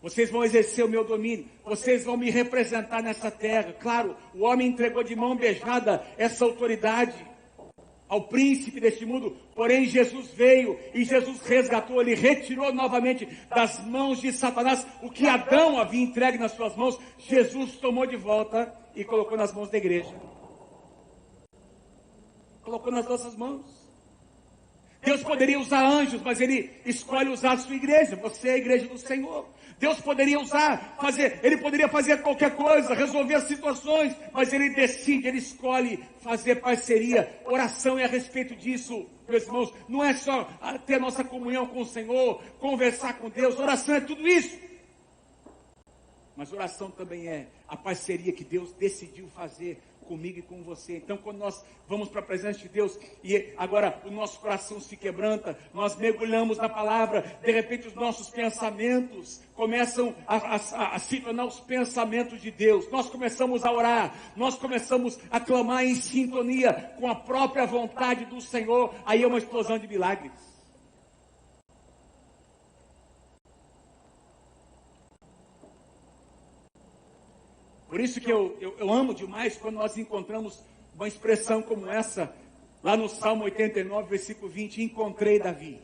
Vocês vão exercer o meu domínio. Vocês vão me representar nessa terra. Claro, o homem entregou de mão beijada essa autoridade ao príncipe deste mundo. Porém, Jesus veio e Jesus resgatou. Ele retirou novamente das mãos de Satanás o que Adão havia entregue nas suas mãos. Jesus tomou de volta e colocou nas mãos da igreja. Colocou nas nossas mãos. Deus poderia usar anjos, mas Ele escolhe usar a sua igreja. Você é a igreja do Senhor. Deus poderia Ele poderia fazer qualquer coisa, resolver as situações, mas Ele decide, Ele escolhe fazer parceria. Oração é a respeito disso, meus irmãos. Não é só ter nossa comunhão com o Senhor, conversar com Deus. Oração é tudo isso. Mas oração também é a parceria que Deus decidiu fazer comigo e com você. Então, quando nós vamos para a presença de Deus e agora o nosso coração se quebranta, nós mergulhamos na palavra, de repente os nossos pensamentos começam a se tornar os pensamentos de Deus. Nós começamos a orar, nós começamos a clamar em sintonia com a própria vontade do Senhor. Aí é uma explosão de milagres. Por isso que eu amo demais quando nós encontramos uma expressão como essa, lá no Salmo 89, versículo 20, encontrei Davi,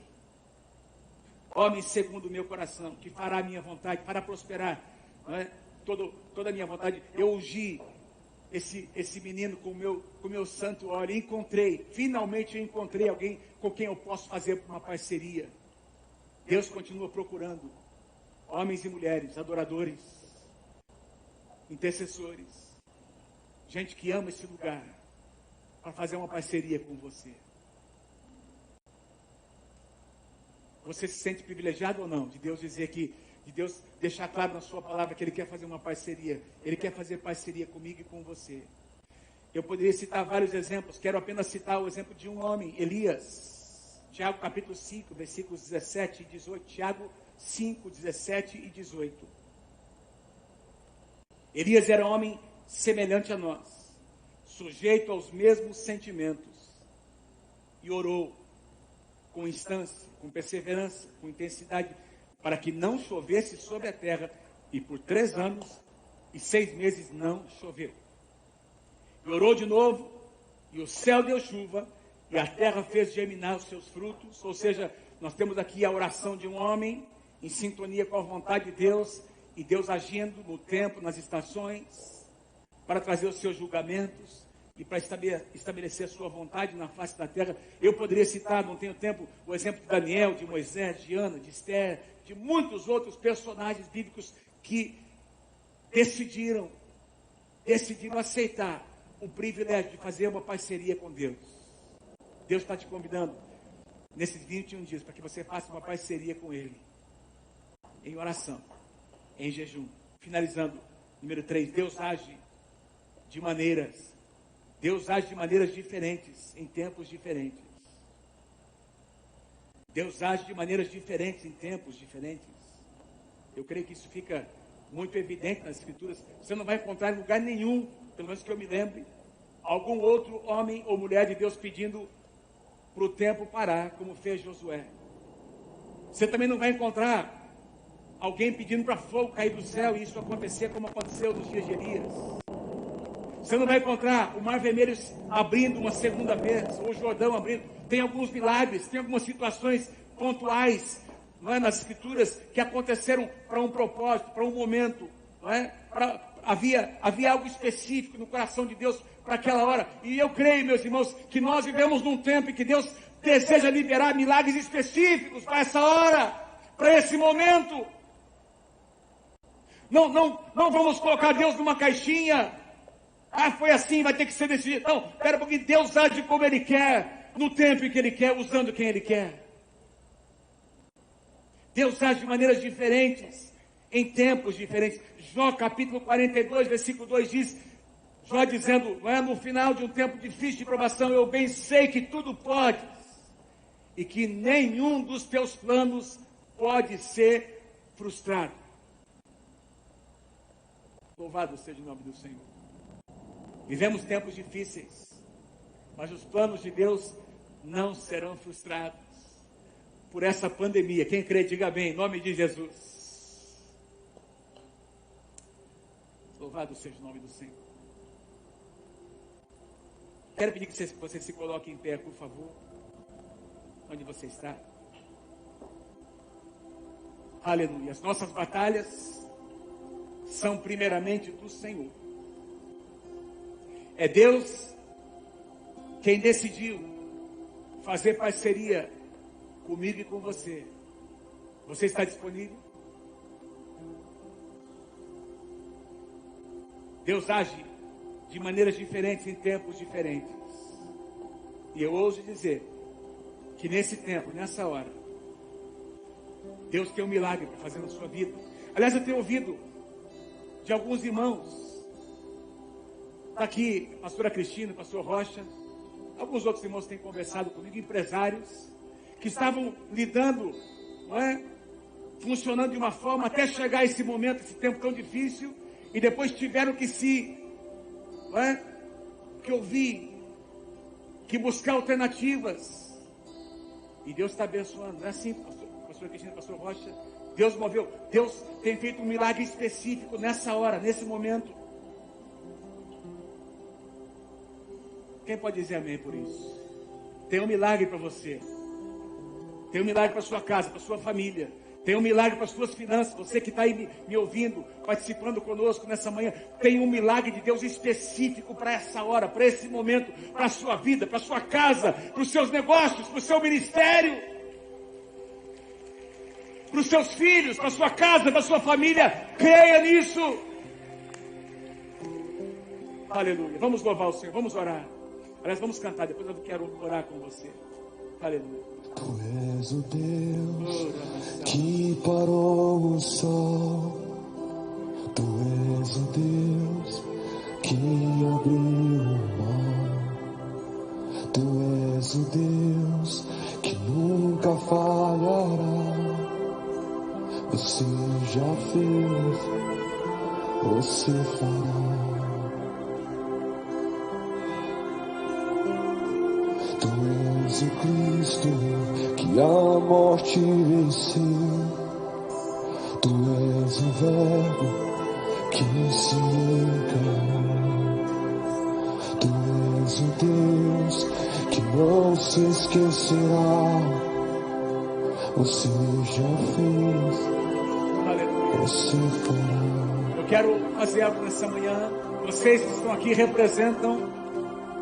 homem segundo o meu coração, que fará a minha vontade, fará prosperar, não é? Toda a minha vontade. Eu ungi esse menino com o meu santo óleo, finalmente eu encontrei alguém com quem eu posso fazer uma parceria. Deus continua procurando homens e mulheres, adoradores, intercessores, gente que ama esse lugar, para fazer uma parceria com você. Você se sente privilegiado ou não de Deus dizer de Deus deixar claro na sua palavra que Ele quer fazer uma parceria? Ele quer fazer parceria comigo e com você. Eu poderia citar vários exemplos, quero apenas citar o exemplo de um homem, Elias. Tiago capítulo 5, versículos 17 e 18. Tiago 5, 17 e 18. Elias era um homem semelhante a nós, sujeito aos mesmos sentimentos, e orou com instância, com perseverança, com intensidade, para que não chovesse sobre a terra, e por 3 anos e 6 meses não choveu. E orou de novo, e o céu deu chuva, e a terra fez germinar os seus frutos. Ou seja, nós temos aqui a oração de um homem em sintonia com a vontade de Deus, e Deus agindo no tempo, nas estações, para trazer os seus julgamentos e para estabelecer a sua vontade na face da terra. Eu poderia citar, não tenho tempo, o exemplo de Daniel, de Moisés, de Ana, de Esther, de muitos outros personagens bíblicos que decidiram aceitar o privilégio de fazer uma parceria com Deus. Deus está te convidando nesses 21 dias para que você faça uma parceria com Ele, em oração, em jejum. Finalizando, Número 3, Deus age de maneiras diferentes em tempos diferentes. Deus age de maneiras diferentes em tempos diferentes. Eu creio que isso fica muito evidente nas Escrituras. Você não vai encontrar em lugar nenhum, pelo menos que eu me lembre, algum outro homem ou mulher de Deus pedindo para o tempo parar, como fez Josué. Você também não vai encontrar alguém pedindo para fogo cair do céu e isso acontecer como aconteceu nos dias de Elias. Você não vai encontrar o Mar Vermelho abrindo uma segunda vez, ou o Jordão abrindo. Tem alguns milagres, tem algumas situações pontuais, não é, nas Escrituras, que aconteceram para um propósito, para um momento, não é? Havia algo específico no coração de Deus para aquela hora. E eu creio, meus irmãos, que nós vivemos num tempo em que Deus deseja liberar milagres específicos para essa hora, para esse momento. Não vamos colocar Deus numa caixinha. Foi assim, vai ter que ser desse jeito. Não, espera, porque Deus age como Ele quer, no tempo em que Ele quer, usando quem Ele quer. Deus age de maneiras diferentes, em tempos diferentes. Jó capítulo 42, versículo 2 diz, Jó dizendo, não é, no final de um tempo difícil de provação, eu bem sei que tudo podes, e que nenhum dos teus planos pode ser frustrado. Louvado seja o nome do Senhor. Vivemos tempos difíceis, mas os planos de Deus não serão frustrados por essa pandemia. Quem crê, diga bem, em nome de Jesus. Louvado seja o nome do Senhor. Quero pedir que você se coloque em pé, por favor. Onde você está? Aleluia. As nossas batalhas são primeiramente do Senhor. É Deus quem decidiu fazer parceria comigo e com você. Você está disponível? Deus age de maneiras diferentes em tempos diferentes. E eu ouso dizer que nesse tempo, nessa hora, Deus tem um milagre para fazer na sua vida. Aliás, eu tenho ouvido de alguns irmãos, está aqui a pastora Cristina, o pastor Rocha, alguns outros irmãos têm conversado comigo, empresários, que estavam lidando, não é? Funcionando de uma forma até chegar esse momento, esse tempo tão difícil, e depois tiveram que não é? Que ouvir, que buscar alternativas, e Deus está abençoando, não é assim, pastor Cristina, pastor Rocha? Deus moveu, Deus tem feito um milagre específico nessa hora, nesse momento. Quem pode dizer amém por isso? Tem um milagre para você. Tem um milagre para sua casa, para sua família. Tem um milagre para suas finanças. Você que está aí me ouvindo, participando conosco nessa manhã, tem um milagre de Deus específico para essa hora, para esse momento, para a sua vida, para a sua casa, para os seus negócios, para o seu ministério, para os seus filhos, para a sua casa, para a sua família. Creia nisso. Aleluia. Vamos louvar o Senhor, vamos orar. Aliás, vamos cantar, depois eu quero orar com você. Aleluia. Tu és o Deus que parou o sol. Tu és o Deus que abriu o mar. Tu és o Deus que nunca falhará. Você já fez, você fará. Tu és o Cristo que a morte venceu. Tu és o Verbo que se encarnou. Tu és o Deus que não se esquecerá. Você já fez, você fará. Eu quero fazer algo nessa manhã. Vocês que estão aqui representam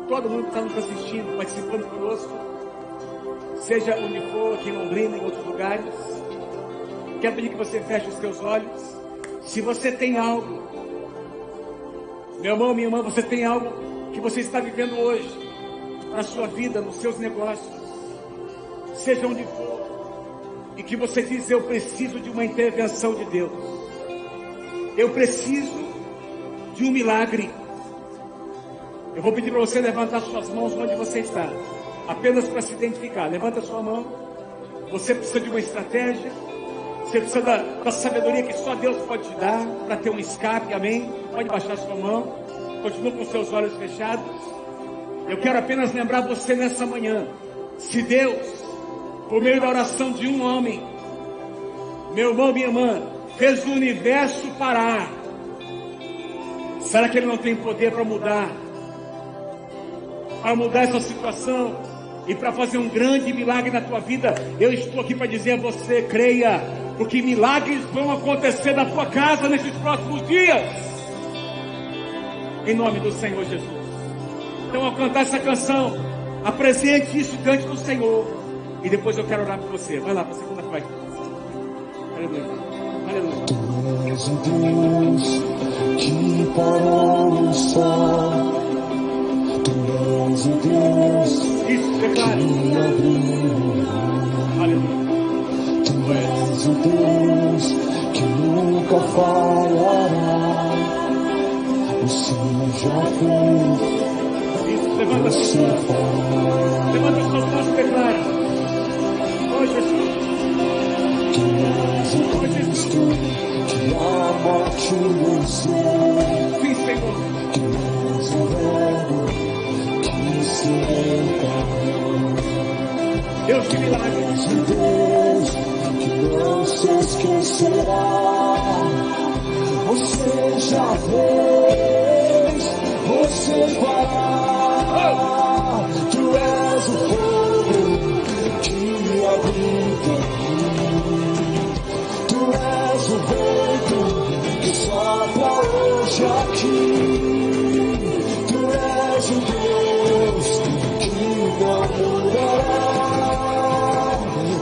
todo mundo que está nos assistindo, participando conosco, seja onde for, aqui em Londrina, em outros lugares. Quero pedir que você feche os seus olhos. Se você tem algo, meu irmão, minha irmã, você tem algo que você está vivendo hoje, na sua vida, nos seus negócios, seja onde for, e que você diz, eu preciso de uma intervenção de Deus. Eu preciso de um milagre. Eu vou pedir para você levantar suas mãos onde você está, apenas para se identificar. Levanta sua mão. Você precisa de uma estratégia, você precisa da sabedoria que só Deus pode te dar para ter um escape, amém? Pode baixar sua mão, continua com seus olhos fechados. Eu quero apenas lembrar você nessa manhã, se Deus, por meio da oração de um homem, meu irmão, minha irmã, fez o universo parar, será que Ele não tem poder para mudar essa situação e para fazer um grande milagre na tua vida? Eu estou aqui para dizer a você, creia, porque milagres vão acontecer na tua casa nesses próximos dias, em nome do Senhor Jesus. Então, ao cantar essa canção, apresente isso diante do Senhor, e depois eu quero orar por você. Vai lá para a segunda parte. Aleluia, aleluia. Tu és o Deus que parou o sol. Tu és o Deus Isso, declara. que abriu. Aleluia. Tu és o Deus que nunca falhará. O Senhor já fez, Isso, levanta as você suas mãos. fará. Levanta as suas mãos e declara. Oh, Jesus. Tu és o Cristo que a morte venceu. Sim, Senhor. Tu és o Verbo que se encarnou. Deus de milagres. És o Deus que não se esquecerá. Você já fez, você fará. Tu és o fogo que habita em mim. Tu és o vento que sopra hoje aqui. Tu és o Deus que não mudará.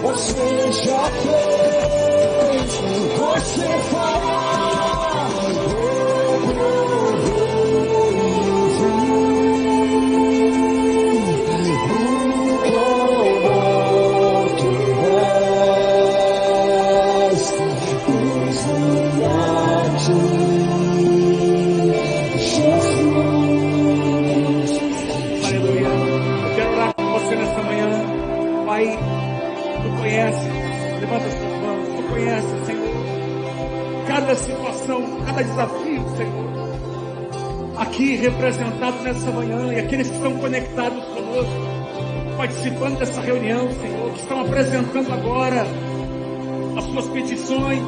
Você já fez, você fará. Aleluia. Eu quero orar com você nesta manhã. Pai, Tu conheces, levanta as suas mãos, Tu conheces, Senhor, cada situação, cada desafio, Senhor, aqui representado nessa manhã, e aqueles que estão conectados conosco, participando dessa reunião, Senhor, que estão apresentando agora as suas petições,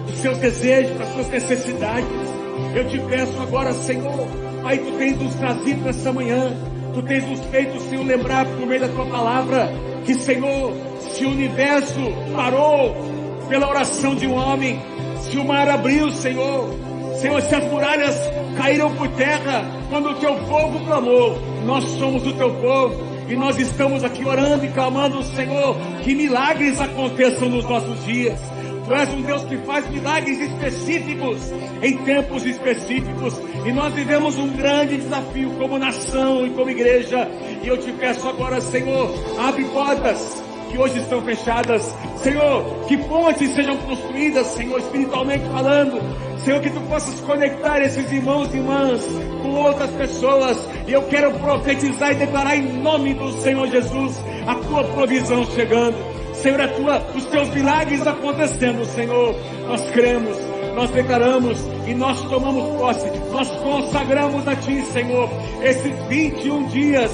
os seus desejos, as suas necessidades. Eu te peço agora, Senhor, Pai, Tu tens nos trazido nessa manhã, Tu tens nos feito, Senhor, lembrar por meio da Tua palavra, que, Senhor, se o universo parou pela oração de um homem, se o mar abriu, Senhor, se as muralhas caíram por terra, quando o Teu povo clamou, nós somos o Teu povo, e nós estamos aqui orando e clamando, Senhor, que milagres aconteçam nos nossos dias. Tu és um Deus que faz milagres específicos, em tempos específicos, e nós vivemos um grande desafio como nação e como igreja, e eu te peço agora, Senhor, abre portas que hoje estão fechadas, Senhor, que pontes sejam construídas, Senhor, espiritualmente falando, Senhor, que Tu possas conectar esses irmãos e irmãs com outras pessoas, e eu quero profetizar e declarar em nome do Senhor Jesus, a Tua provisão chegando, Senhor, os Teus milagres acontecendo, Senhor. Nós cremos, nós declaramos e nós tomamos posse, nós consagramos a Ti, Senhor, esses 21 dias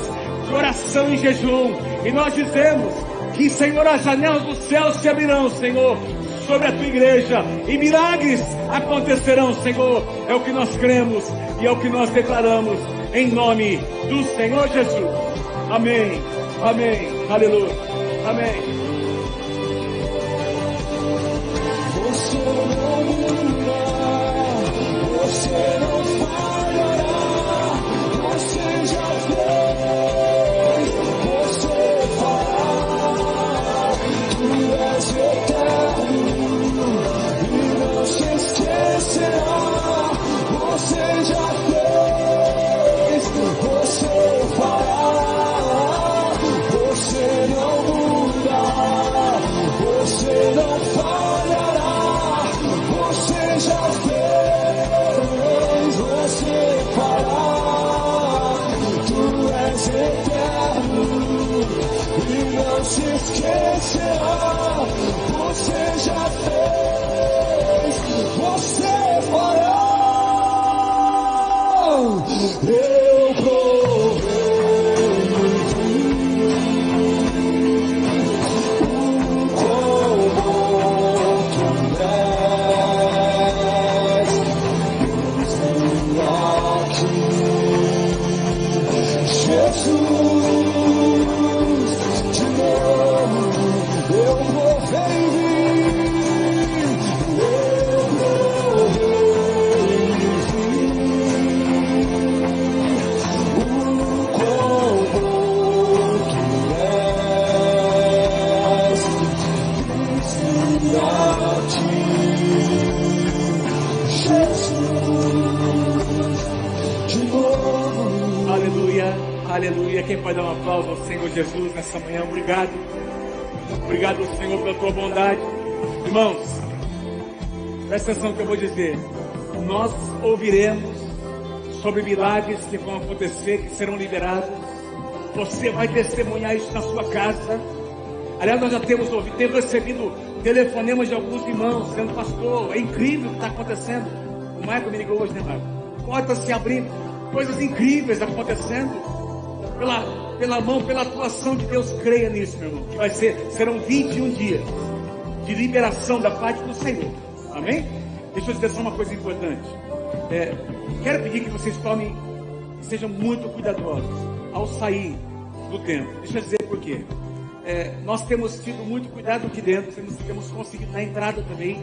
de oração e jejum, e nós dizemos que, Senhor, as janelas do céu se abrirão, Senhor, sobre a Tua igreja, e milagres acontecerão, Senhor. É o que nós cremos e é o que nós declaramos, em nome do Senhor Jesus. Amém, amém, aleluia, amém. Você não muda, você não falhará, você já fez, você fará. Tu és eterno e não se esquecerá. Você já fez, você fará. Você não muda, você não falhará. não se esquecerá. Você já fez, você fará. Eu provei quão bom tu és. Vem aqui, Jesus, de novo eu provei vir, eu provei o quão bom tu és. Vem aqui, Jesus, de novo. Aleluia, aleluia. Quem pode dar um aplauso ao Senhor Jesus nessa manhã? Obrigado. Obrigado, Senhor, pela tua bondade. Irmãos, presta atenção no que eu vou dizer. Nós ouviremos sobre milagres que vão acontecer, que serão liberados. Você vai testemunhar isso na sua casa. Aliás, nós já temos recebido telefonemas de alguns irmãos dizendo: pastor, é incrível o que está acontecendo. O Michael me ligou hoje, né, Michael? Portas se abrindo, coisas incríveis acontecendo pela mão, pela atuação de Deus. Creia nisso, meu irmão, que serão 21 dias de liberação da parte do Senhor. Amém? Deixa eu dizer só uma coisa importante. Quero pedir que vocês sejam muito cuidadosos ao sair do templo. Deixa eu dizer por quê. Nós temos tido muito cuidado aqui dentro, temos conseguido na entrada também.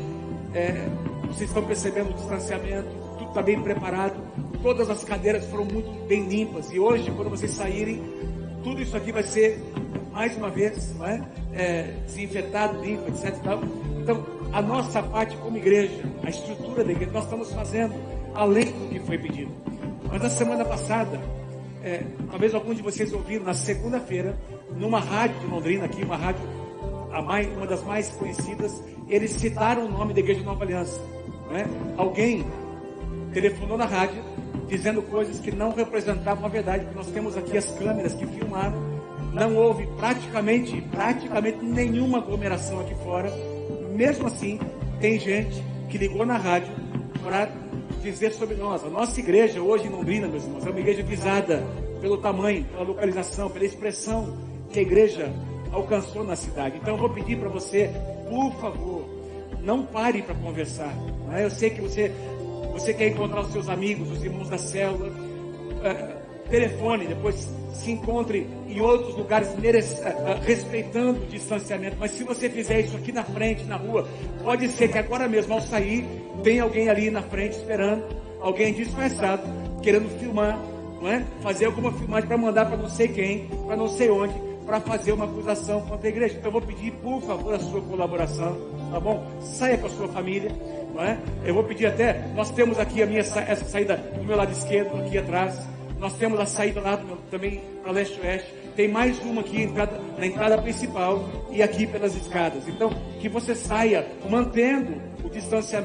Vocês estão percebendo o distanciamento, tudo está bem preparado, todas as cadeiras foram muito bem limpas, e hoje, quando vocês saírem, tudo isso aqui vai ser, mais uma vez, não é? Desinfetado, limpo, etc. Então, a nossa parte como igreja, a estrutura da igreja, nós estamos fazendo além do que foi pedido. Mas na semana passada, talvez alguns de vocês ouviram, na segunda-feira, numa rádio de Londrina, aqui, uma rádio, uma das mais conhecidas, eles citaram o nome da Igreja Nova Aliança. Não é? Alguém telefonou na rádio dizendo coisas que não representavam a verdade, porque nós temos aqui as câmeras que filmaram. Não houve praticamente nenhuma aglomeração aqui fora. Mesmo assim, tem gente que ligou na rádio para dizer sobre nós. A nossa igreja hoje em Londrina, meus irmãos, é uma igreja visada pelo tamanho, pela localização, pela expressão que a igreja alcançou na cidade. Então eu vou pedir para você, por favor, não pare para conversar. Não é? Eu sei que você quer encontrar os seus amigos, os irmãos da célula. Telefone, depois se encontre em outros lugares respeitando o distanciamento. Mas se você fizer isso aqui na frente, na rua, pode ser que agora mesmo, ao sair, tem alguém ali na frente esperando, alguém disfarçado, querendo filmar, não é? Fazer alguma filmagem para mandar para não sei quem, para não sei onde, para fazer uma acusação contra a igreja. Então eu vou pedir, por favor, a sua colaboração, tá bom? Saia com a sua família, não é? Eu vou pedir até, nós temos aqui essa saída do meu lado esquerdo, aqui atrás. Nós temos a saída lá também para leste-oeste. Tem mais uma aqui na entrada principal e aqui pelas escadas. Então, que você saia mantendo o distanciamento.